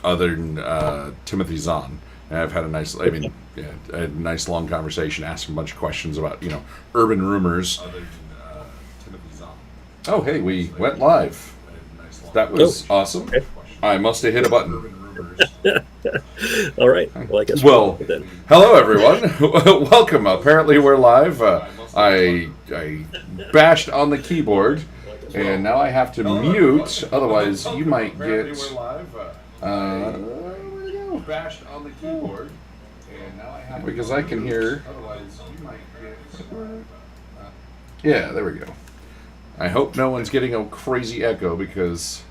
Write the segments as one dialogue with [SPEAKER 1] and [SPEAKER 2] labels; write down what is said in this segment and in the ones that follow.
[SPEAKER 1] other than Timothy Zahn. And I've had a nice, I mean, yeah, a nice long conversation, asking a bunch of questions about, urban rumors. Other than Timothy Zahn. Oh, hey, we went live. That was awesome. Okay. I must have hit a button.
[SPEAKER 2] All right. Well, I guess
[SPEAKER 1] then. Hello, everyone. Welcome. Apparently, we're live. I bashed on the keyboard, and now I have to mute. Otherwise, you might get. Bashed on the keyboard, and now I have because I can hear. Otherwise, you might get. Yeah, there we go. I hope no one's getting a crazy echo because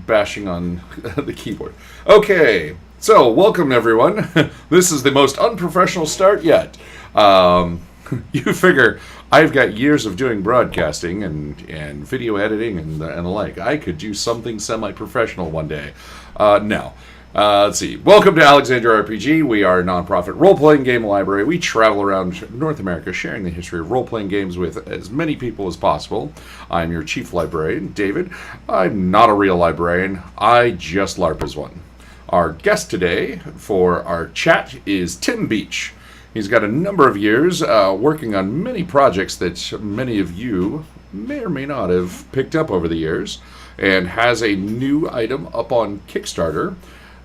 [SPEAKER 1] bashing on the keyboard. Okay, so welcome everyone. This is the most unprofessional start yet. You figure I've got years of doing broadcasting and video editing and the like. I could do something semi-professional one day. No. Let's see. Welcome to Alexandria RPG. We are a nonprofit role-playing game library. We travel around North America sharing the history of role-playing games with as many people as possible. I'm your chief librarian, David. I'm not a real librarian. I just LARP as one. Our guest today for our chat is Tim Beach. He's got a number of years working on many projects that many of you may or may not have picked up over the years, and has a new item up on Kickstarter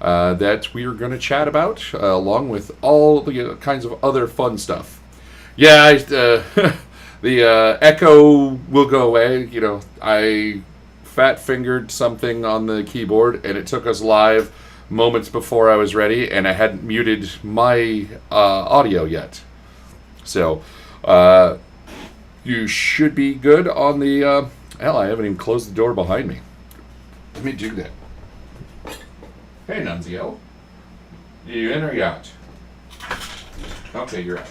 [SPEAKER 1] that we are going to chat about, along with all the kinds of other fun stuff. Yeah, the echo will go away. You know, I fat-fingered something on the keyboard, and it took us live moments before I was ready, and I hadn't muted my audio yet. So, you should be good on the... hell, I haven't even closed the door behind me. Let me do that. Hey, Nunzio. You in or you out? Okay, you're out.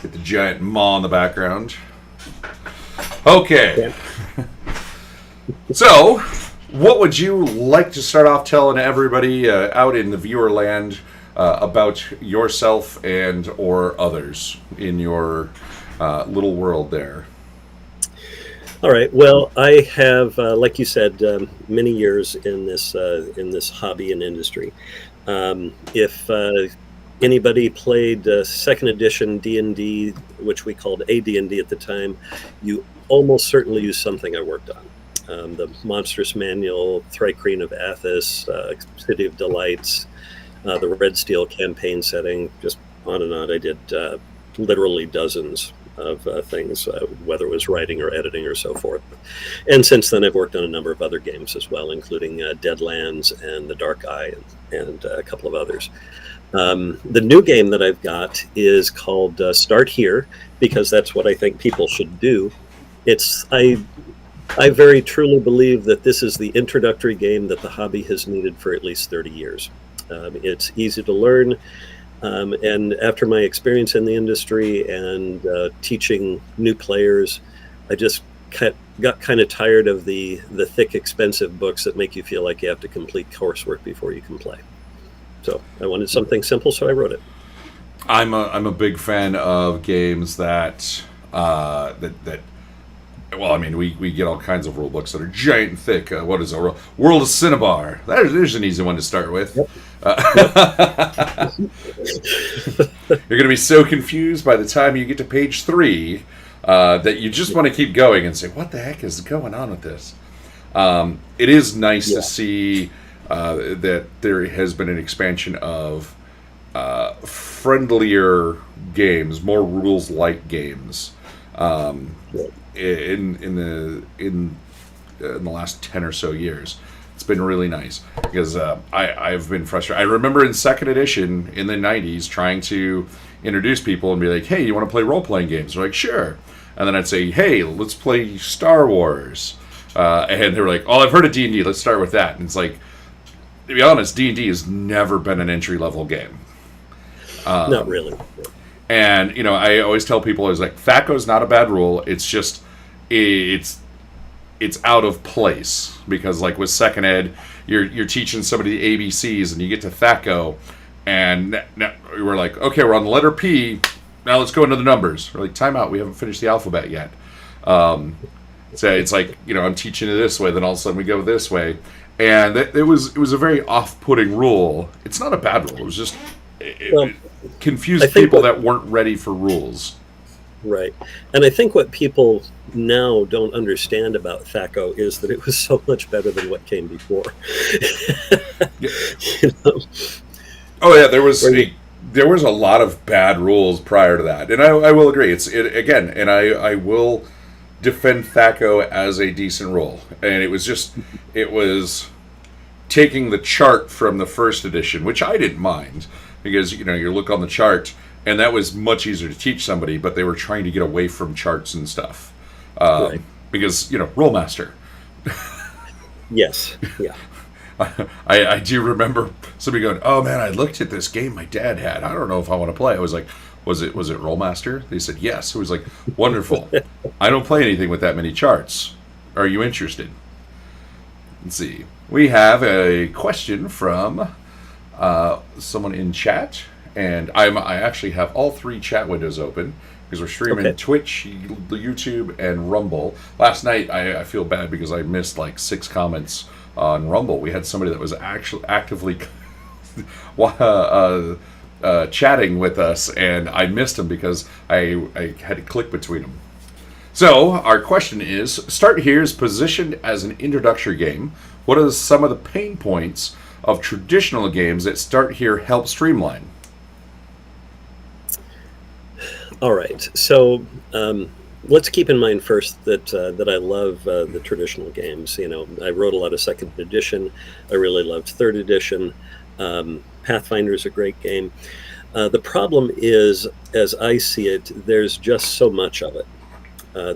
[SPEAKER 1] Get the giant maw in the background. Okay. So, what would you like to start off telling everybody out in the viewer land about yourself and or others in your little world there?
[SPEAKER 2] All right. Well, I have, like you said, many years in this hobby and industry. If anybody played second edition D&D, which we called AD&D at the time, you almost certainly used something I worked on. The Monstrous Manual, Thri-kreen of Athos, City of Delights, the Red Steel campaign setting, just on and on. I did literally dozens of things, whether it was writing or editing or so forth. And since then, I've worked on a number of other games as well, including Deadlands and The Dark Eye and a couple of others. The new game that I've got is called Start Here, because that's what I think people should do. I very truly believe that this is the introductory game that the hobby has needed for at least 30 years. It's easy to learn, and after my experience in the industry and teaching new players, I just got kind of tired of the thick, expensive books that make you feel like you have to complete coursework before you can play. So I wanted something simple, so I wrote it.
[SPEAKER 1] I'm a big fan of games that well, I mean, we get all kinds of rule books that are giant and thick. What is a World of Cinnabar? There's an easy one to start with.
[SPEAKER 2] Yep.
[SPEAKER 1] You're going to be so confused by the time you get to page 3 that you just want to keep going and say, what the heck is going on with this? It is nice to see that there has been an expansion of friendlier games, more rules-like games. In the last 10 or so years. It's been really nice because I've been frustrated. I remember in second edition in the 90s trying to introduce people and be like, hey, you want to play role-playing games? They're like, sure. And then I'd say, hey, let's play Star Wars. And they were like, oh, I've heard of D&D, let's start with that. And it's like, to be honest, D&D has never been an entry-level game.
[SPEAKER 2] Not really.
[SPEAKER 1] And, you know, I always tell people, I was like, THAC0's not a bad rule. It's just, it's out of place. Because, like, with second ed, you're teaching somebody the ABCs, and you get to THAC0, and now we're like, okay, we're on the letter P, now let's go into the numbers. We're like, time out, we haven't finished the alphabet yet. So it's like, you know, I'm teaching it this way, then all of a sudden we go this way. And it was a very off-putting rule. It's not a bad rule. It was just... It confused people that weren't ready for rules.
[SPEAKER 2] Right. And I think what people now don't understand about THAC0 is that it was so much better than what came before. You know?
[SPEAKER 1] Oh, yeah, there was a lot of bad rules prior to that. And I will agree. Again, and I will defend THAC0 as a decent rule. And it was taking the chart from the first edition, which I didn't mind. Because, you know, you look on the chart, and that was much easier to teach somebody, but they were trying to get away from charts and stuff. Right. Because, you know, Rolemaster.
[SPEAKER 2] Yes, yeah.
[SPEAKER 1] I do remember somebody going, oh, man, I looked at this game my dad had. I don't know if I want to play. I was like, was it Rolemaster? They said, yes. It was like, wonderful. I don't play anything with that many charts. Are you interested? Let's see. We have a question from... someone in chat, and I actually have all 3 chat windows open because we're streaming Twitch, YouTube, and Rumble. Last night, I feel bad because I missed like 6 comments on Rumble. We had somebody that was actually actively chatting with us, and I missed him because I had to click between them. So our question is: Start Here is positioned as an introductory game. What are some of the pain points of traditional games that Start Here help streamline?
[SPEAKER 2] All right. So let's keep in mind first that I love the traditional games. You know, I wrote a lot of second edition. I really loved third edition. Pathfinder is a great game. The problem is, as I see it, there's just so much of it.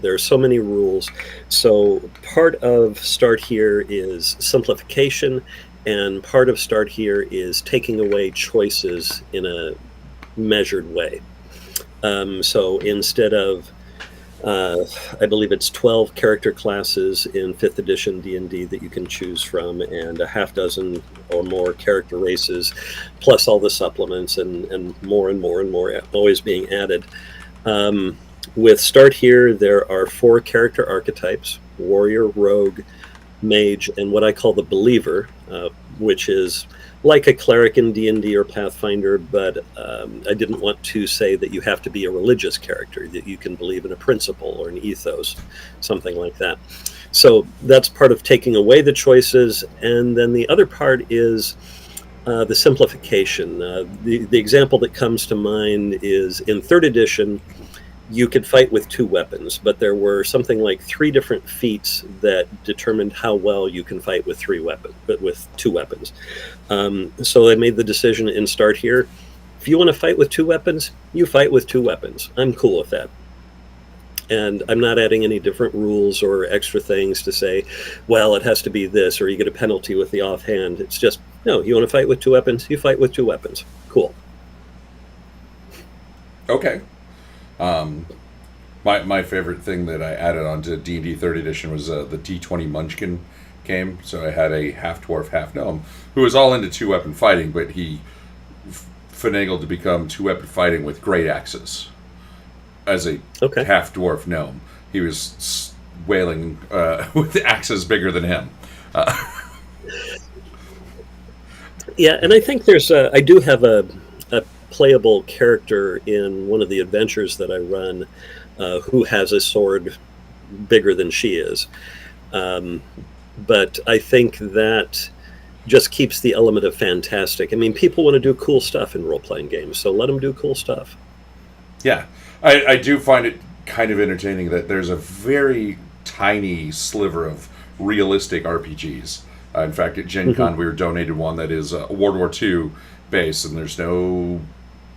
[SPEAKER 2] There are so many rules. So part of Start Here is simplification, and part of Start Here is taking away choices in a measured way. So instead of, I believe it's 12 character classes in 5th edition D&D that you can choose from, and a half dozen or more character races, plus all the supplements and more and more and more always being added. With Start Here, there are 4 character archetypes: warrior, rogue, mage, and what I call the believer, which is like a cleric in D&D or Pathfinder, but I didn't want to say that you have to be a religious character, that you can believe in a principle or an ethos, something like that. So that's part of taking away the choices, and then the other part is the simplification. The example that comes to mind is in 3rd edition, you could fight with 2 weapons, but there were something like 3 different feats that determined how well you can fight with 2 weapons. So I made the decision in Start Here: if you want to fight with 2 weapons, you fight with 2 weapons. I'm cool with that. And I'm not adding any different rules or extra things to say, well, it has to be this, or you get a penalty with the offhand. It's just, no, you want to fight with 2 weapons, you fight with 2 weapons. Cool.
[SPEAKER 1] Okay. My favorite thing that I added onto D&D 3rd edition was the D20 Munchkin game. So I had a half dwarf, half gnome who was all into 2-weapon fighting, but he finagled to become 2-weapon fighting with great axes. As a half dwarf gnome, he was wailing with axes bigger than him.
[SPEAKER 2] Yeah, and I think I do have a playable character in one of the adventures that I run who has a sword bigger than she is. But I think that just keeps the element of fantastic. I mean, people want to do cool stuff in role-playing games, so let them do cool stuff.
[SPEAKER 1] Yeah, I do find it kind of entertaining that there's a very tiny sliver of realistic RPGs. In fact, at Gen Con, we were donated one that is a World War II base, and there's no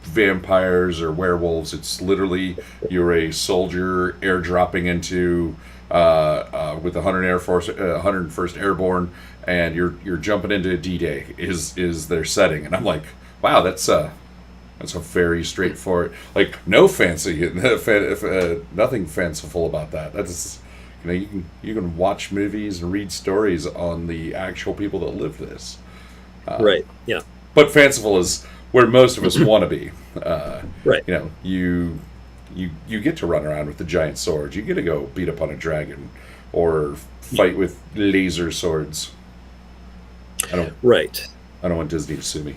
[SPEAKER 1] vampires or werewolves. It's literally you're a soldier airdropping into with the 101st Airborne, and you're jumping into D-Day is their setting, and I'm like, wow, that's a very straightforward, like no fancy, nothing fanciful about that. That's you can watch movies and read stories on the actual people that live this.
[SPEAKER 2] Right. Yeah.
[SPEAKER 1] But fanciful is where most of us want to be.
[SPEAKER 2] Right.
[SPEAKER 1] You get to run around with the giant swords. You get to go beat up on a dragon or fight with laser swords. I don't want Disney to sue me.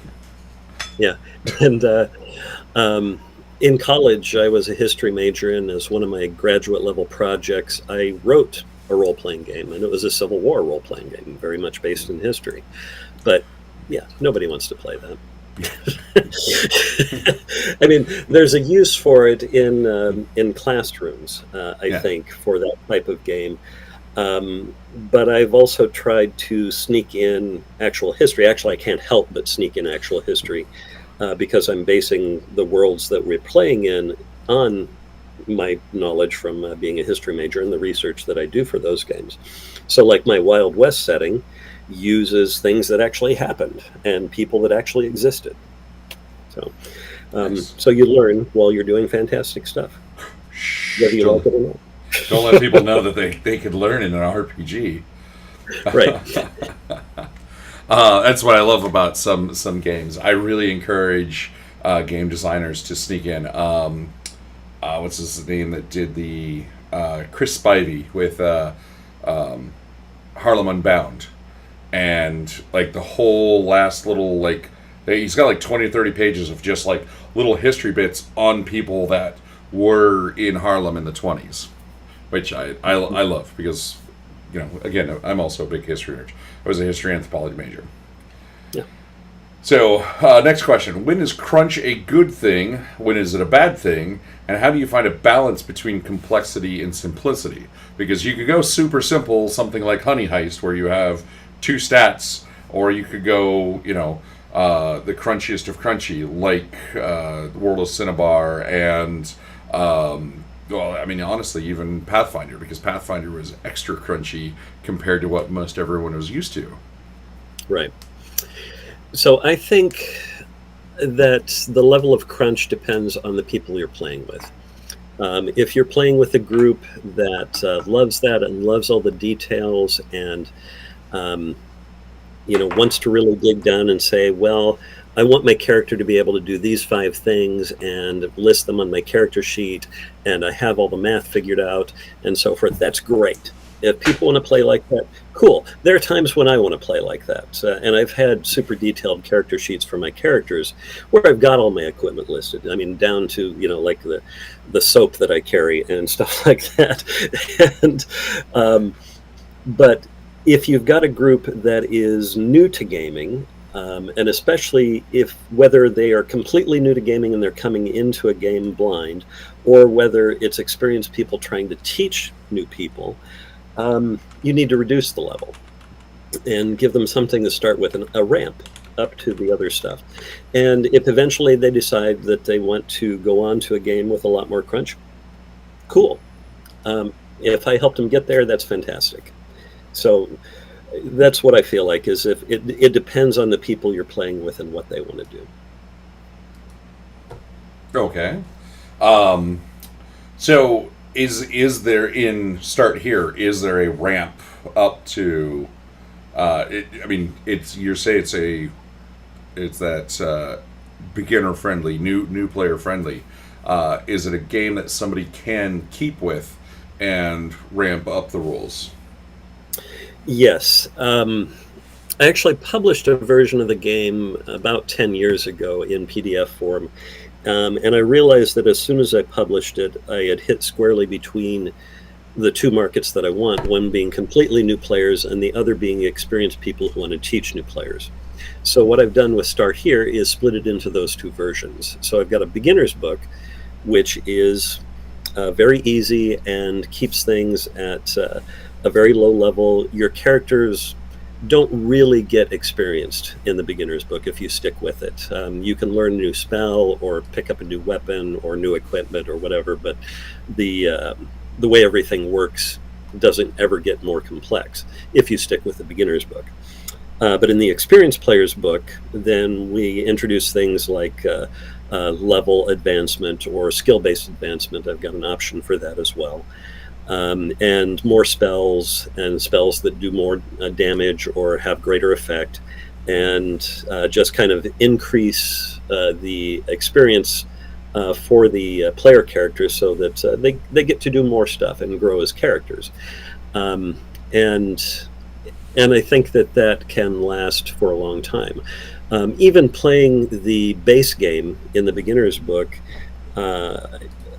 [SPEAKER 2] Yeah. And in college, I was a history major, and as one of my graduate level projects, I wrote a role-playing game, and it was a Civil War role-playing game, very much based in history. But yeah, nobody wants to play that. I mean, there's a use for it in classrooms, I think, for that type of game. But I've also tried to sneak in actual history. Actually, I can't help but sneak in actual history because I'm basing the worlds that we're playing in on my knowledge from being a history major and the research that I do for those games. So like my Wild West setting uses things that actually happened and people that actually existed. So
[SPEAKER 1] Nice.
[SPEAKER 2] so you learn while you're doing fantastic stuff, whether you like it or not.
[SPEAKER 1] Don't let people know that they could learn in an RPG.
[SPEAKER 2] Right.
[SPEAKER 1] That's what I love about some games. I really encourage game designers to sneak in. What's his name that did the Chris Spivey with Harlem Unbound, and like the whole last little like He's got like 20 or 30 pages of just like little history bits on people that were in Harlem in the 20s, which I love because, again, I'm also a big history nerd. I was a history anthropology major.
[SPEAKER 2] Yeah.
[SPEAKER 1] So, next question. When is crunch a good thing? When is it a bad thing? And how do you find a balance between complexity and simplicity? Because you could go super simple, something like Honey Heist, where you have 2 stats, or you could go, the crunchiest of crunchy, like World of Cinnabar and, honestly, even Pathfinder, because Pathfinder was extra crunchy compared to what most everyone was used to.
[SPEAKER 2] Right. So I think that the level of crunch depends on the people you're playing with. If you're playing with a group that loves that and loves all the details and wants to really dig down and say, well, I want my character to be able to do these 5 things and list them on my character sheet, and I have all the math figured out and so forth, that's great. If people want to play like that, cool. There are times when I want to play like that. And I've had super detailed character sheets for my characters where I've got all my equipment listed. I mean, down to, like the soap that I carry and stuff like that. But if you've got a group that is new to gaming, and especially whether they are completely new to gaming and they're coming into a game blind, or whether it's experienced people trying to teach new people, you need to reduce the level and give them something to start with, a ramp up to the other stuff. And if eventually they decide that they want to go on to a game with a lot more crunch, cool. If I helped them get there, that's fantastic. So that's what I feel like, is if it depends on the people you're playing with and what they want to do.
[SPEAKER 1] Okay. So is there in Start Here, is there a ramp up to you say it's that beginner friendly, new player friendly. Is it a game that somebody can keep with and ramp up the rules?
[SPEAKER 2] Yes. I actually published a version of the game about 10 years ago in PDF form. And I realized that as soon as I published it, I had hit squarely between the 2 markets that I want, one being completely new players and the other being experienced people who want to teach new players. So what I've done with Start Here is split it into those 2 versions. So I've got a beginner's book, which is very easy and keeps things at a very low level. Your characters don't really get experienced in the beginner's book if you stick with it. You can learn a new spell or pick up a new weapon or new equipment or whatever, but the way everything works doesn't ever get more complex if you stick with the beginner's book. But in the experienced player's book, then we introduce things like level advancement or skill-based advancement. I've got an option for that as well. And more spells, and spells that do more damage or have greater effect, and just kind of increase the experience for the player characters so that they get to do more stuff and grow as characters. And I think that can last for a long time. Even playing the base game in the beginner's book,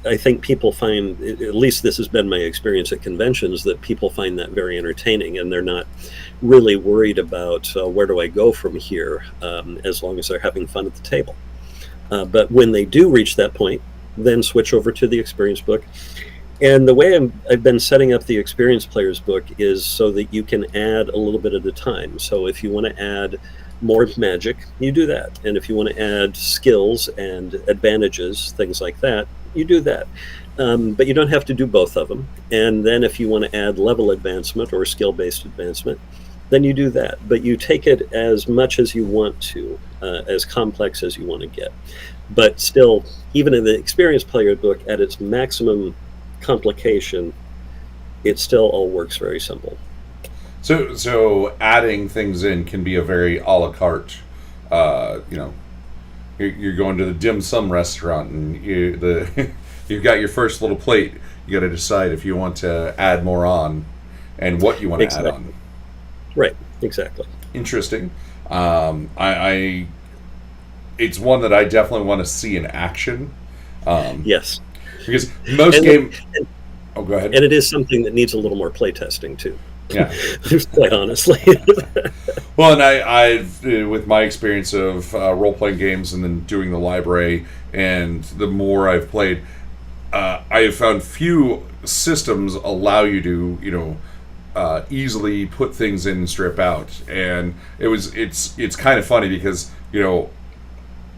[SPEAKER 2] I think people find, at least this has been my experience at conventions, that people find that very entertaining, and they're not really worried about where do I go from here, as long as they're having fun at the table. But when they do reach that point, then switch over to the experience book. And the way I've been setting up the experienced player's book is so that you can add a little bit at a time. So if you want to add more magic, you do that. And if you want to add skills and advantages, things like that, you do that. But you don't have to do both of them. And then if you want to add level advancement or skill-based advancement, then you do that. But you take it as much as you want to, as complex as you want to get. But still, even in the experienced player book, at its maximum complication, it still all works very simple.
[SPEAKER 1] So adding things in can be a very a la carte. You're going to the dim sum restaurant, and you've got your first little plate. You got to decide if you want to add more on, and what you want to add on.
[SPEAKER 2] Right. Exactly.
[SPEAKER 1] Interesting. I it's one that I definitely want to see in action.
[SPEAKER 2] Yes.
[SPEAKER 1] Because most
[SPEAKER 2] And,
[SPEAKER 1] game. Oh, go ahead.
[SPEAKER 2] and it is something that needs a little more playtesting too.
[SPEAKER 1] Yeah.
[SPEAKER 2] Quite honestly.
[SPEAKER 1] Well, and I've with my experience of role playing games and then doing the library, and the more I've played, I have found few systems allow you to easily put things in and strip out, and it's kind of funny because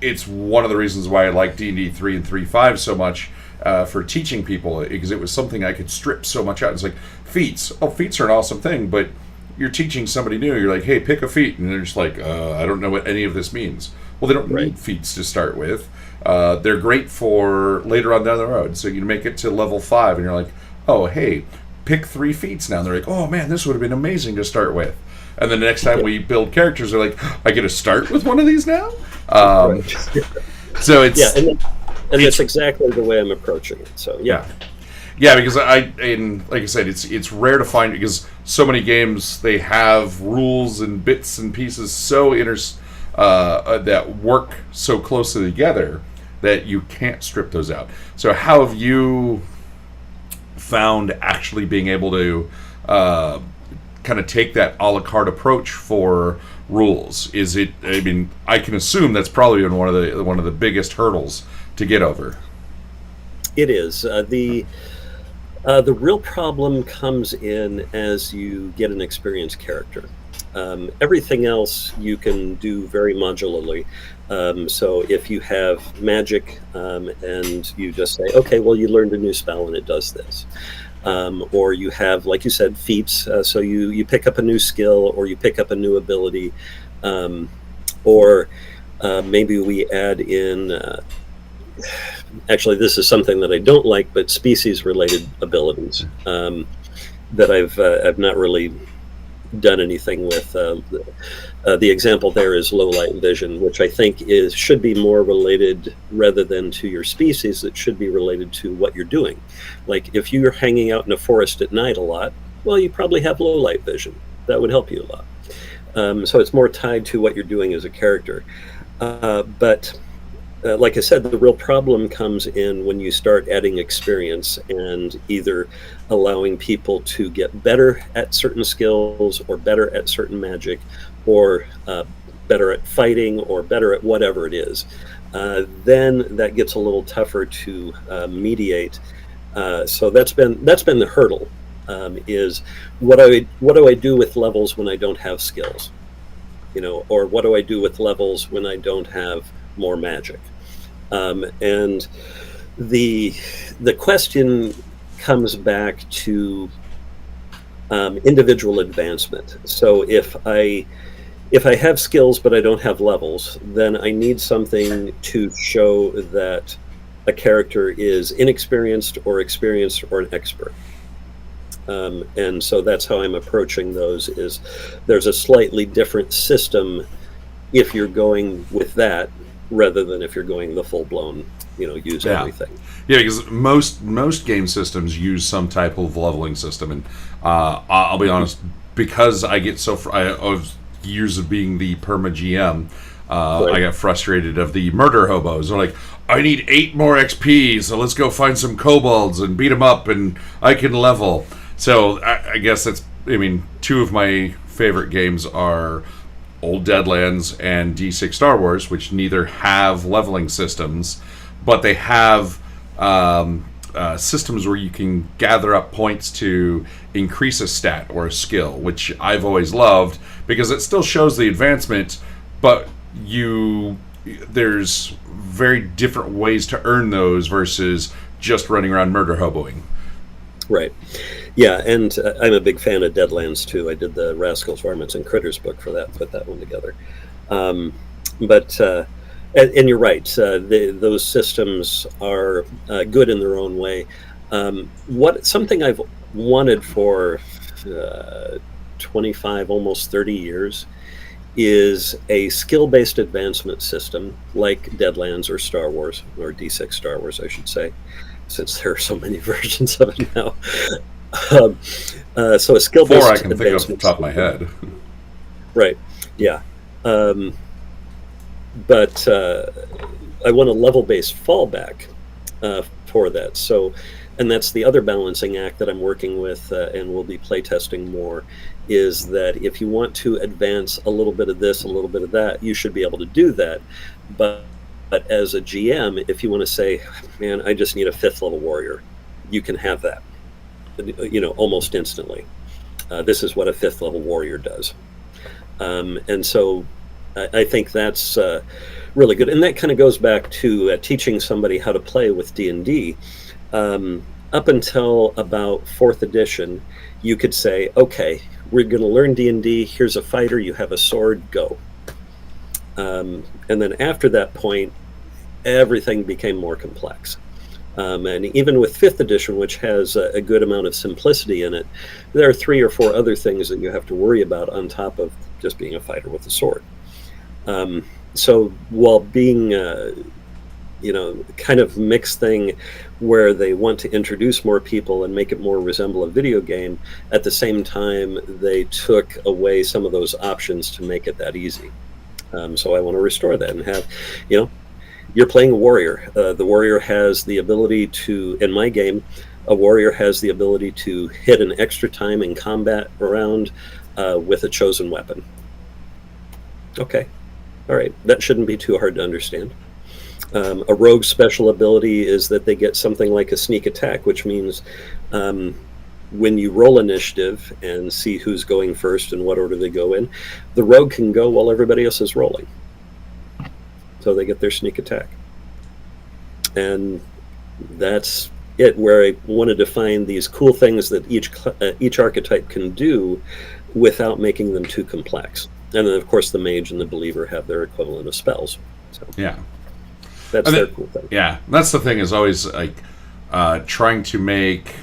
[SPEAKER 1] it's one of the reasons why I like D&D 3 and 3.5 so much. For teaching people, because it was something I could strip so much out. It's like feats. Oh, feats are an awesome thing, but you're teaching somebody new. You're like, hey, pick a feat, and they're just like, I don't know what any of this means. Well, they don't need feats to start with. They're great for later on down the road. So you make it to level 5, and you're like, oh, hey, pick 3 feats now. And they're like, oh man, this would have been amazing to start with. And then the next time we build characters, they're like, I get to start with one of these now. So it's
[SPEAKER 2] And that's exactly the way I'm approaching it. So
[SPEAKER 1] yeah, because and like I said, it's rare to find, because so many games they have rules and bits and pieces that work so closely together that you can't strip those out. So how have you found actually being able to kind of take that a la carte approach for rules? Is it? I mean, I can assume that's probably been one of the biggest hurdles to get over.
[SPEAKER 2] it is. The real problem comes in as you get an experienced character. Everything else you can do very modularly. So if you have magic and you just say, okay, well, you learned a new spell and it does this. Or you have, like you said, feats. So you pick up a new skill, or you pick up a new ability. Or maybe we add in, actually, this is something that I don't like, but species-related abilities that I've not really done anything with. The example there is low light vision, which I think should be more related, rather than to your species, it should be related to what you're doing. Like if you're hanging out in a forest at night a lot, well, you probably have low light vision. That would help you a lot. So it's more tied to what you're doing as a character. But like I said, the real problem comes in when you start adding experience and either allowing people to get better at certain skills, or better at certain magic, or better at fighting, or better at whatever it is. Then that gets a little tougher to mediate. So that's been the hurdle. Is what do I do with levels when I don't have skills? Or what do I do with levels when I don't have more magic? And the question comes back to individual advancement. So if I have skills but I don't have levels, then I need something to show that a character is inexperienced or experienced or an expert. And so that's how I'm approaching those. Is there's a slightly different system if you're going with that, rather than if you're going the full-blown, use everything.
[SPEAKER 1] Yeah, because most game systems use some type of leveling system, and I'll be honest, because I get of years of being the perma GM, I got frustrated of the murder hobos. They're like, I need 8 more XP, so let's go find some kobolds and beat them up, and I can level. So I guess two of my favorite games are Old Deadlands and D6 Star Wars, which neither have leveling systems, but they have systems where you can gather up points to increase a stat or a skill, which I've always loved because it still shows the advancement, but there's very different ways to earn those versus just running around murder hoboing.
[SPEAKER 2] Right. Yeah, and I'm a big fan of Deadlands too. I did the Rascals, Varmints, and Critters book for that, put that one together. And you're right, those systems are good in their own way. Something I've wanted for 25, almost 30 years is a skill-based advancement system like Deadlands or Star Wars, or D6 Star Wars, I should say, since there are so many versions of it now. So a skill-based
[SPEAKER 1] 4 I can think of off the top of my head.
[SPEAKER 2] Right. Yeah. but I want a level-based fallback for that. So, and that's the other balancing act that I'm working with, and we'll be playtesting more, is that if you want to advance a little bit of this, a little bit of that, you should be able to do that. But as a GM, if you want to say, man, I just need a 5th level warrior, you can have that, almost instantly. This is what a 5th level warrior does. And so I think that's really good. And that kind of goes back to teaching somebody how to play with D&D. Up until about 4th edition, you could say, okay, we're going to learn D&D. Here's a fighter. You have a sword. Go. And then after that point, everything became more complex. And even with 5th edition, which has a good amount of simplicity in it, there are 3 or 4 other things that you have to worry about on top of just being a fighter with a sword. So while being, kind of mixed thing where they want to introduce more people and make it more resemble a video game, at the same time, they took away some of those options to make it that easy. So I want to restore that and have, you're playing a warrior. The warrior has the ability to, in my game, a warrior has the ability to hit an extra time in combat round with a chosen weapon. Okay. All right. That shouldn't be too hard to understand. A rogue's special ability is that they get something like a sneak attack, which means when you roll initiative and see who's going first and what order they go in, the rogue can go while everybody else is rolling. So they get their sneak attack. And that's it, where I want to define these cool things that each archetype can do without making them too complex. And then, of course, the mage and the believer have their equivalent of spells. So
[SPEAKER 1] yeah.
[SPEAKER 2] That's their cool thing.
[SPEAKER 1] Yeah, that's the thing, is always like trying to make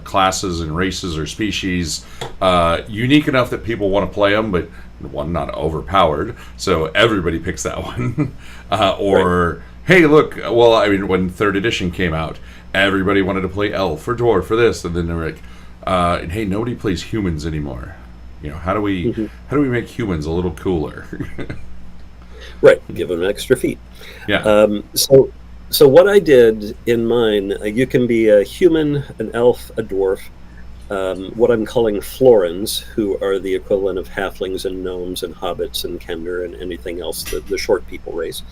[SPEAKER 1] classes and races or species unique enough that people want to play them, but one, not overpowered, so everybody picks that one. Right. Hey, look, well, I mean, when 3rd edition came out, everybody wanted to play elf or dwarf for this, and then they were like, hey, nobody plays humans anymore. How do we make humans a little cooler?
[SPEAKER 2] Right, give them extra feet.
[SPEAKER 1] Yeah.
[SPEAKER 2] So what I did in mine, you can be a human, an elf, a dwarf, what I'm calling Florins, who are the equivalent of halflings and gnomes and hobbits and kender and anything else, the short people race.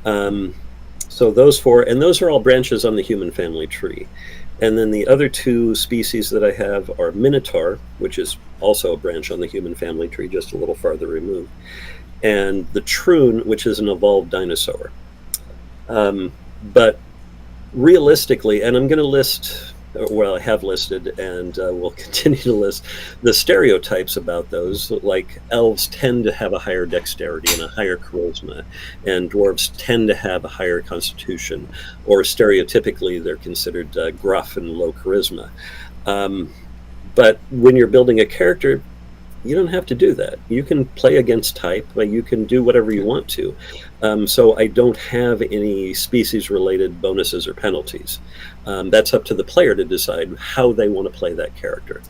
[SPEAKER 2] So those 4, and those are all branches on the human family tree. And then the other 2 species that I have are Minotaur, which is also a branch on the human family tree, just a little farther removed, and the Troon, which is an evolved dinosaur. But realistically, and I'm going to list, well, I have listed and will continue to list the stereotypes about those, like elves tend to have a higher dexterity and a higher charisma, and dwarves tend to have a higher constitution, or stereotypically they're considered gruff and low charisma. But when you're building a character, you don't have to do that. You can play against type, but you can do whatever you want to. So I don't have any species-related bonuses or penalties. That's up to the player to decide how they want to play that character.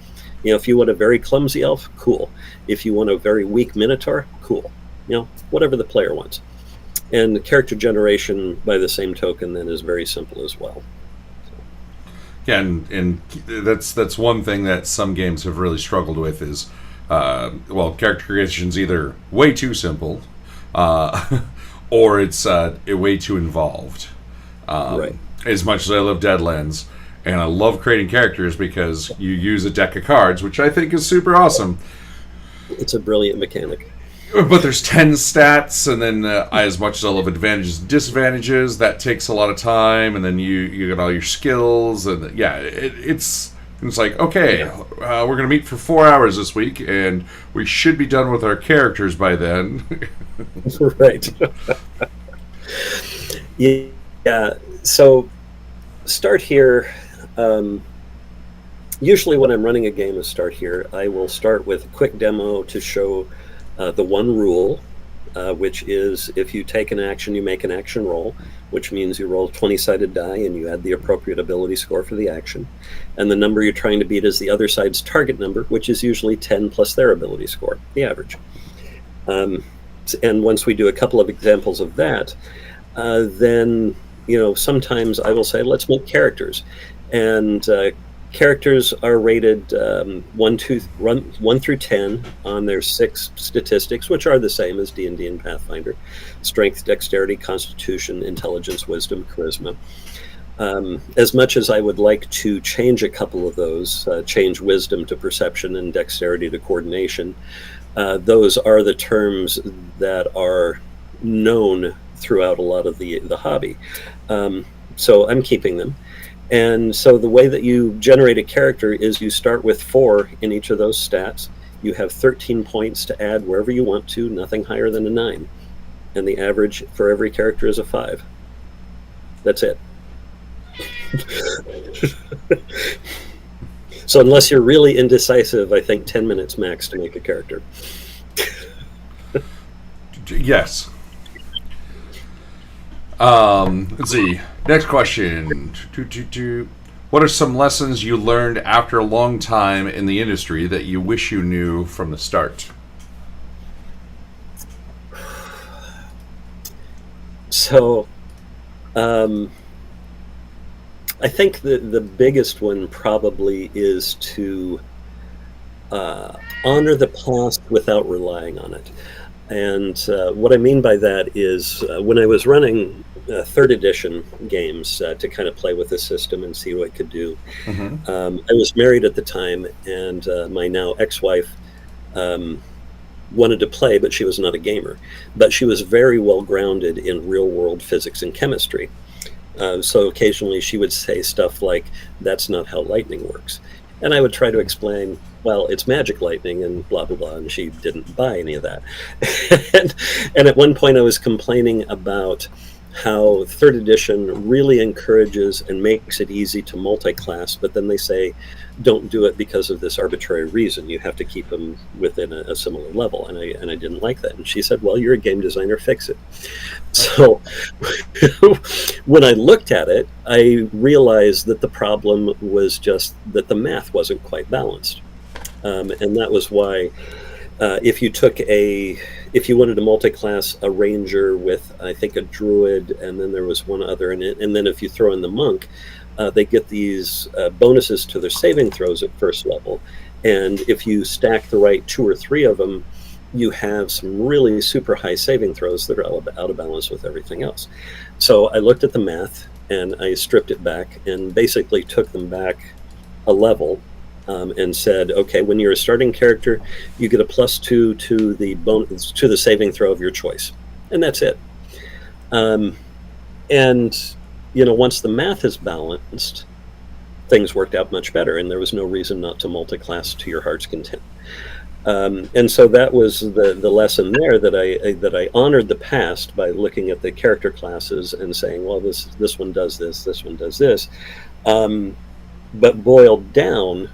[SPEAKER 2] If you want a very clumsy elf, cool. If you want a very weak minotaur, cool. Whatever the player wants. And character generation, by the same token, then is very simple as well.
[SPEAKER 1] Yeah, and that's one thing that some games have really struggled with is, character creation's either way too simple, or it's way too involved.
[SPEAKER 2] Right.
[SPEAKER 1] As much as I love Deadlands, and I love creating characters because you use a deck of cards, which I think is super awesome.
[SPEAKER 2] It's a brilliant mechanic.
[SPEAKER 1] But there's 10 stats, and then as much as I love advantages and disadvantages, that takes a lot of time, and then you get all your skills, and it's like, okay, we're going to meet for 4 hours this week, and we should be done with our characters by then.
[SPEAKER 2] Right. Yeah, so start here. Usually when I'm running a game of Start Here, I will start with a quick demo to show the one rule, which is if you take an action, you make an action roll, which means you roll a 20-sided die and you add the appropriate ability score for the action. And the number you're trying to beat is the other side's target number, which is usually 10 plus their ability score, the average. And once we do a couple of examples of that, then sometimes I will say, let's make characters, and characters are rated 1 through 10 on their 6 statistics, which are the same as D&D and Pathfinder: strength, dexterity, constitution, intelligence, wisdom, charisma. As much as I would like to change a couple of those, change wisdom to perception and dexterity to coordination, those are the terms that are known throughout a lot of the hobby. So I'm keeping them. And so the way that you generate a character is you start with 4 in each of those stats. You have 13 points to add wherever you want to, nothing higher than a 9. And the average for every character is a 5. That's it. So unless you're really indecisive, I think 10 minutes max to make a character.
[SPEAKER 1] Yes. Let's see. Next question. What are some lessons you learned after a long time in the industry that you wish you knew from the start?
[SPEAKER 2] So, I think the biggest one probably is to honor the past without relying on it. And what I mean by that is when I was running 3rd edition games to kind of play with the system and see what I could do, I was married at the time, and my now ex-wife wanted to play, but she was not a gamer. But she was very well grounded in real-world physics and chemistry. So occasionally she would say stuff like, "That's not how lightning works." And I would try to explain, well, it's magic lightning and blah, blah, blah, and she didn't buy any of that. and at one point I was complaining about how 3rd edition really encourages and makes it easy to multi-class, but then they say, don't do it because of this arbitrary reason. You have to keep them within a similar level. And I didn't like that. And she said, well, you're a game designer, fix it. So when I looked at it, I realized that the problem was just that the math wasn't quite balanced. And that was why if you wanted to multi-class a ranger with, I think, a druid, and then there was one other in it, and then if you throw in the monk, they get these bonuses to their saving throws at first level. And if you stack the right 2 or 3 of them, you have some really super high saving throws that are out of balance with everything else. So I looked at the math and I stripped it back and basically took them back a level. And said, okay, when you're a starting character, you get a +2 to the bonus to the saving throw of your choice, and that's it. And once the math is balanced, things worked out much better, and there was no reason not to multi-class to your heart's content. And so that was the lesson there, that I honored the past by looking at the character classes and saying, well, this one does this one does this, but boiled down,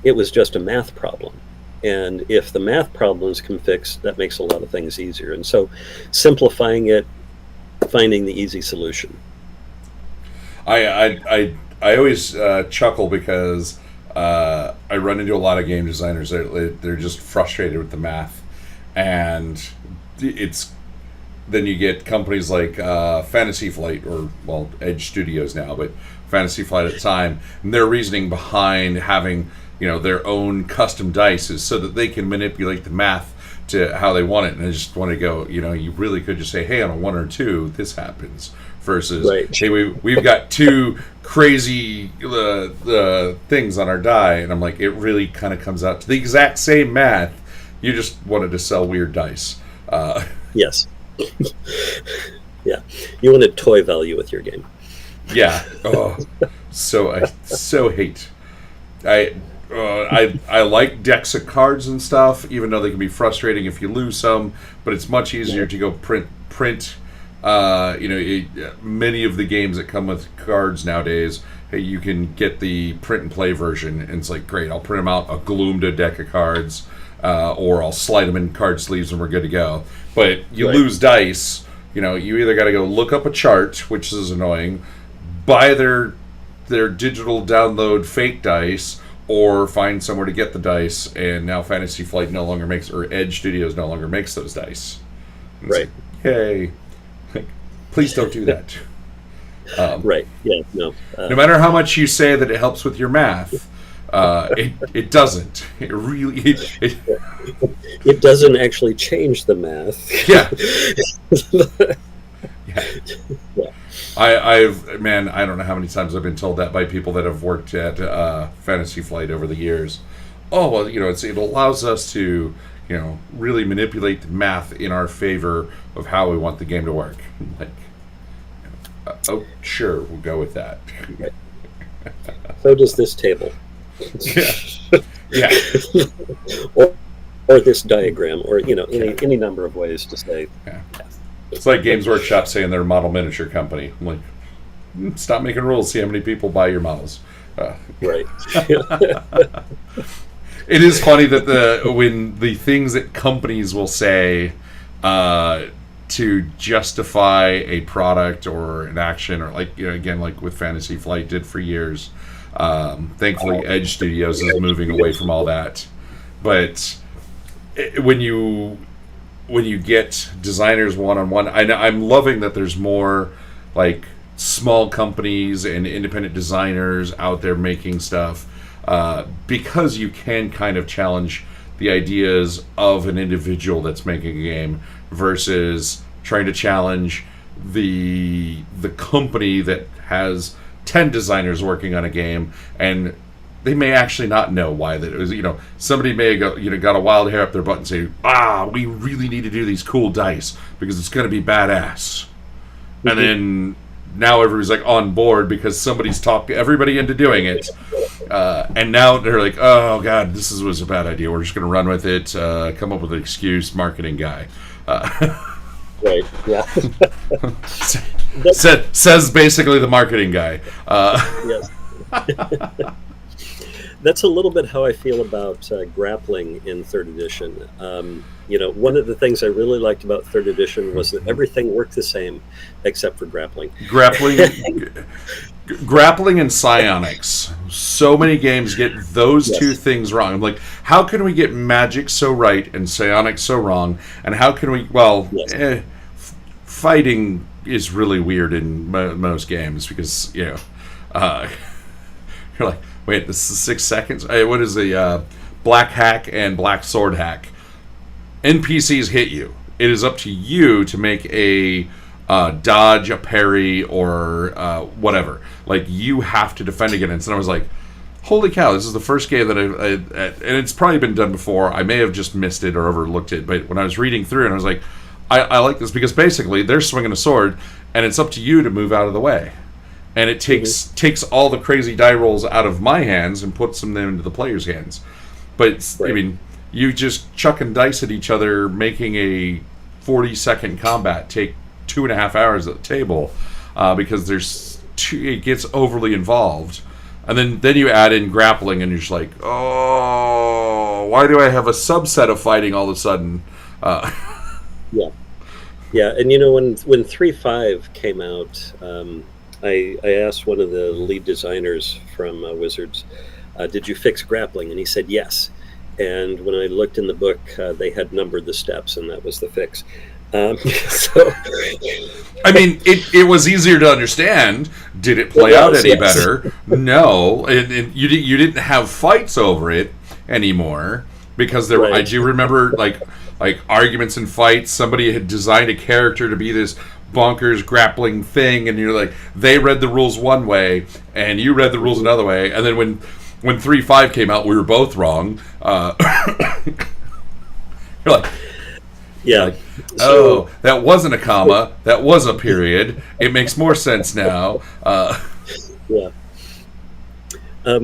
[SPEAKER 2] it was just a math problem. And if the math problems can fix, that makes a lot of things easier. And so simplifying it, finding the easy solution.
[SPEAKER 1] I always chuckle because I run into a lot of game designers. They're just frustrated with the math. And then you get companies like Fantasy Flight, or, well, Edge Studios now, but Fantasy Flight at the time, and their reasoning behind having their own custom dice is so that they can manipulate the math to how they want it. And I just want to go, you really could just say, hey, on a 1 or 2, this happens, versus, right, hey, we've got 2 crazy things on our die, and I'm like, it really kind of comes out to the exact same math. You just wanted to sell weird dice.
[SPEAKER 2] Yes. Yeah. You wanted toy value with your game.
[SPEAKER 1] Yeah. Oh, I so hate. I like decks of cards and stuff, even though they can be frustrating if you lose some. But it's much easier to go print. Many of the games that come with cards nowadays, hey, you can get the print and play version, and it's like, great, I'll print them out, I'll glue them to a deck of cards, or I'll slide them in card sleeves, and we're good to go. But you lose dice. You either got to go look up a chart, which is annoying, buy their digital download fake dice, or find somewhere to get the dice. And now Fantasy Flight no longer makes, or Edge Studios no longer makes those dice. It's
[SPEAKER 2] Right.
[SPEAKER 1] like, yay. Like, please don't do that.
[SPEAKER 2] Right. Yeah. No.
[SPEAKER 1] No matter how much you say that it helps with your math, it doesn't. It really
[SPEAKER 2] It doesn't actually change the math.
[SPEAKER 1] yeah.
[SPEAKER 2] Yeah.
[SPEAKER 1] I don't know how many times I've been told that by people that have worked at Fantasy Flight over the years. Oh well, it allows us to really manipulate the math in our favor of how we want the game to work. Like, oh sure, we'll go with that.
[SPEAKER 2] Right. So does this table.
[SPEAKER 1] Yeah. Yeah.
[SPEAKER 2] or this diagram, or any number of ways to say.
[SPEAKER 1] Yeah. It's like Games Workshop saying they're a model miniature company. I'm like, stop making rules. See how many people buy your models.
[SPEAKER 2] Right.
[SPEAKER 1] It is funny that when the things that companies will say to justify a product or an action, or again, like with Fantasy Flight did for years. Thankfully, Edge Studios is moving away from all that. But when you get designers one-on-one, I'm loving that there's more like small companies and independent designers out there making stuff, because you can kind of challenge the ideas of an individual that's making a game versus trying to challenge the company that has 10 designers working on a game, and they may actually not know why that it was. Somebody may have got a wild hair up their butt and say, we really need to do these cool dice because it's going to be badass. Mm-hmm. And then now everybody's like on board because somebody's talked everybody into doing it. And now they're like, oh god, this was a bad idea. We're just going to run with it. Come up with an excuse, marketing guy.
[SPEAKER 2] Right. Yeah.
[SPEAKER 1] says basically the marketing guy.
[SPEAKER 2] Yes. That's a little bit how I feel about grappling in 3rd edition. One of the things I really liked about 3rd edition was that everything worked the same except for grappling.
[SPEAKER 1] Grappling and psionics. So many games get those two things wrong. I'm like, how can we get magic so right and psionics so wrong? And how can we? Well, fighting is really weird in most games because you're like, wait, this is 6 seconds? What is the black hack and black sword hack? NPCs hit you. It is up to you to make a dodge, a parry, or whatever. Like, you have to defend against. And I was like, holy cow, this is the first game that and it's probably been done before. I may have just missed it or overlooked it. But when I was reading through it, I was like, I like this because basically they're swinging a sword, and it's up to you to move out of the way. And it takes all the crazy die rolls out of my hands and puts them into the player's hands. But, right. I mean, you just chucking dice at each other, making a 40-second combat take 2.5 hours at the table because it gets overly involved. And then you add in grappling, and you're just like, oh, why do I have a subset of fighting all of a sudden?
[SPEAKER 2] Yeah, and when 3.5 came out, I asked one of the lead designers from Wizards, did you fix grappling? And he said yes. And when I looked in the book, they had numbered the steps, and that was the fix. So,
[SPEAKER 1] I mean, it was easier to understand. Did it play out any better? No, and you didn't have fights over it anymore because there. Right. I do remember like arguments and fights. Somebody had designed a character to be this bonkers grappling thing, and you're like, they read the rules one way, and you read the rules another way, and then when 3.5 came out, we were both wrong. You're like,
[SPEAKER 2] yeah.
[SPEAKER 1] Like, oh, that wasn't a comma. That was a period. It makes more sense now.
[SPEAKER 2] Yeah.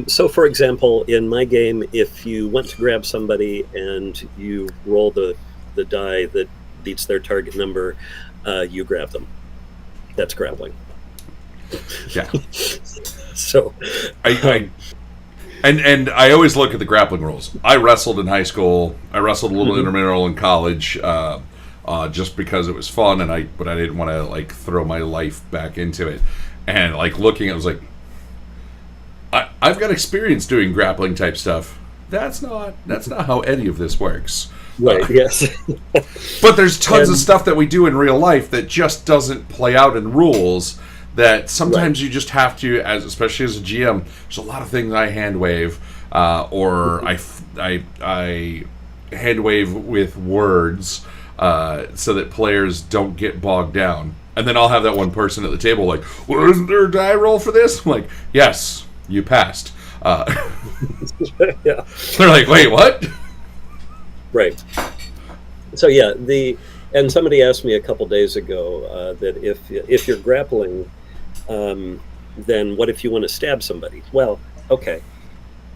[SPEAKER 2] So, for example, in my game, if you went to grab somebody and you roll the die that beats their target number, you grab them. That's grappling.
[SPEAKER 1] Yeah.
[SPEAKER 2] So,
[SPEAKER 1] And I always look at the grappling rules. I wrestled in high school. I wrestled a little intramural in college, just because it was fun, but I didn't want to like throw my life back into it. And like looking, I was like, I've got experience doing grappling type stuff. That's not how any of this works.
[SPEAKER 2] Right. Yes.
[SPEAKER 1] But there's tons of
[SPEAKER 2] And
[SPEAKER 1] stuff that we do in real life that just doesn't play out in rules. That
[SPEAKER 2] right.
[SPEAKER 1] sometimes you just have to, especially as a GM, there's a lot of things I hand wave, or I hand wave with words, so that players don't get bogged down. And then I'll have that one person at the table like, well, isn't there a die roll for this? I'm like, yes, you passed.
[SPEAKER 2] Yeah.
[SPEAKER 1] They're like, wait, what?
[SPEAKER 2] Right. So yeah, and somebody asked me a couple days ago that if you're grappling, then what if you want to stab somebody? Well, okay,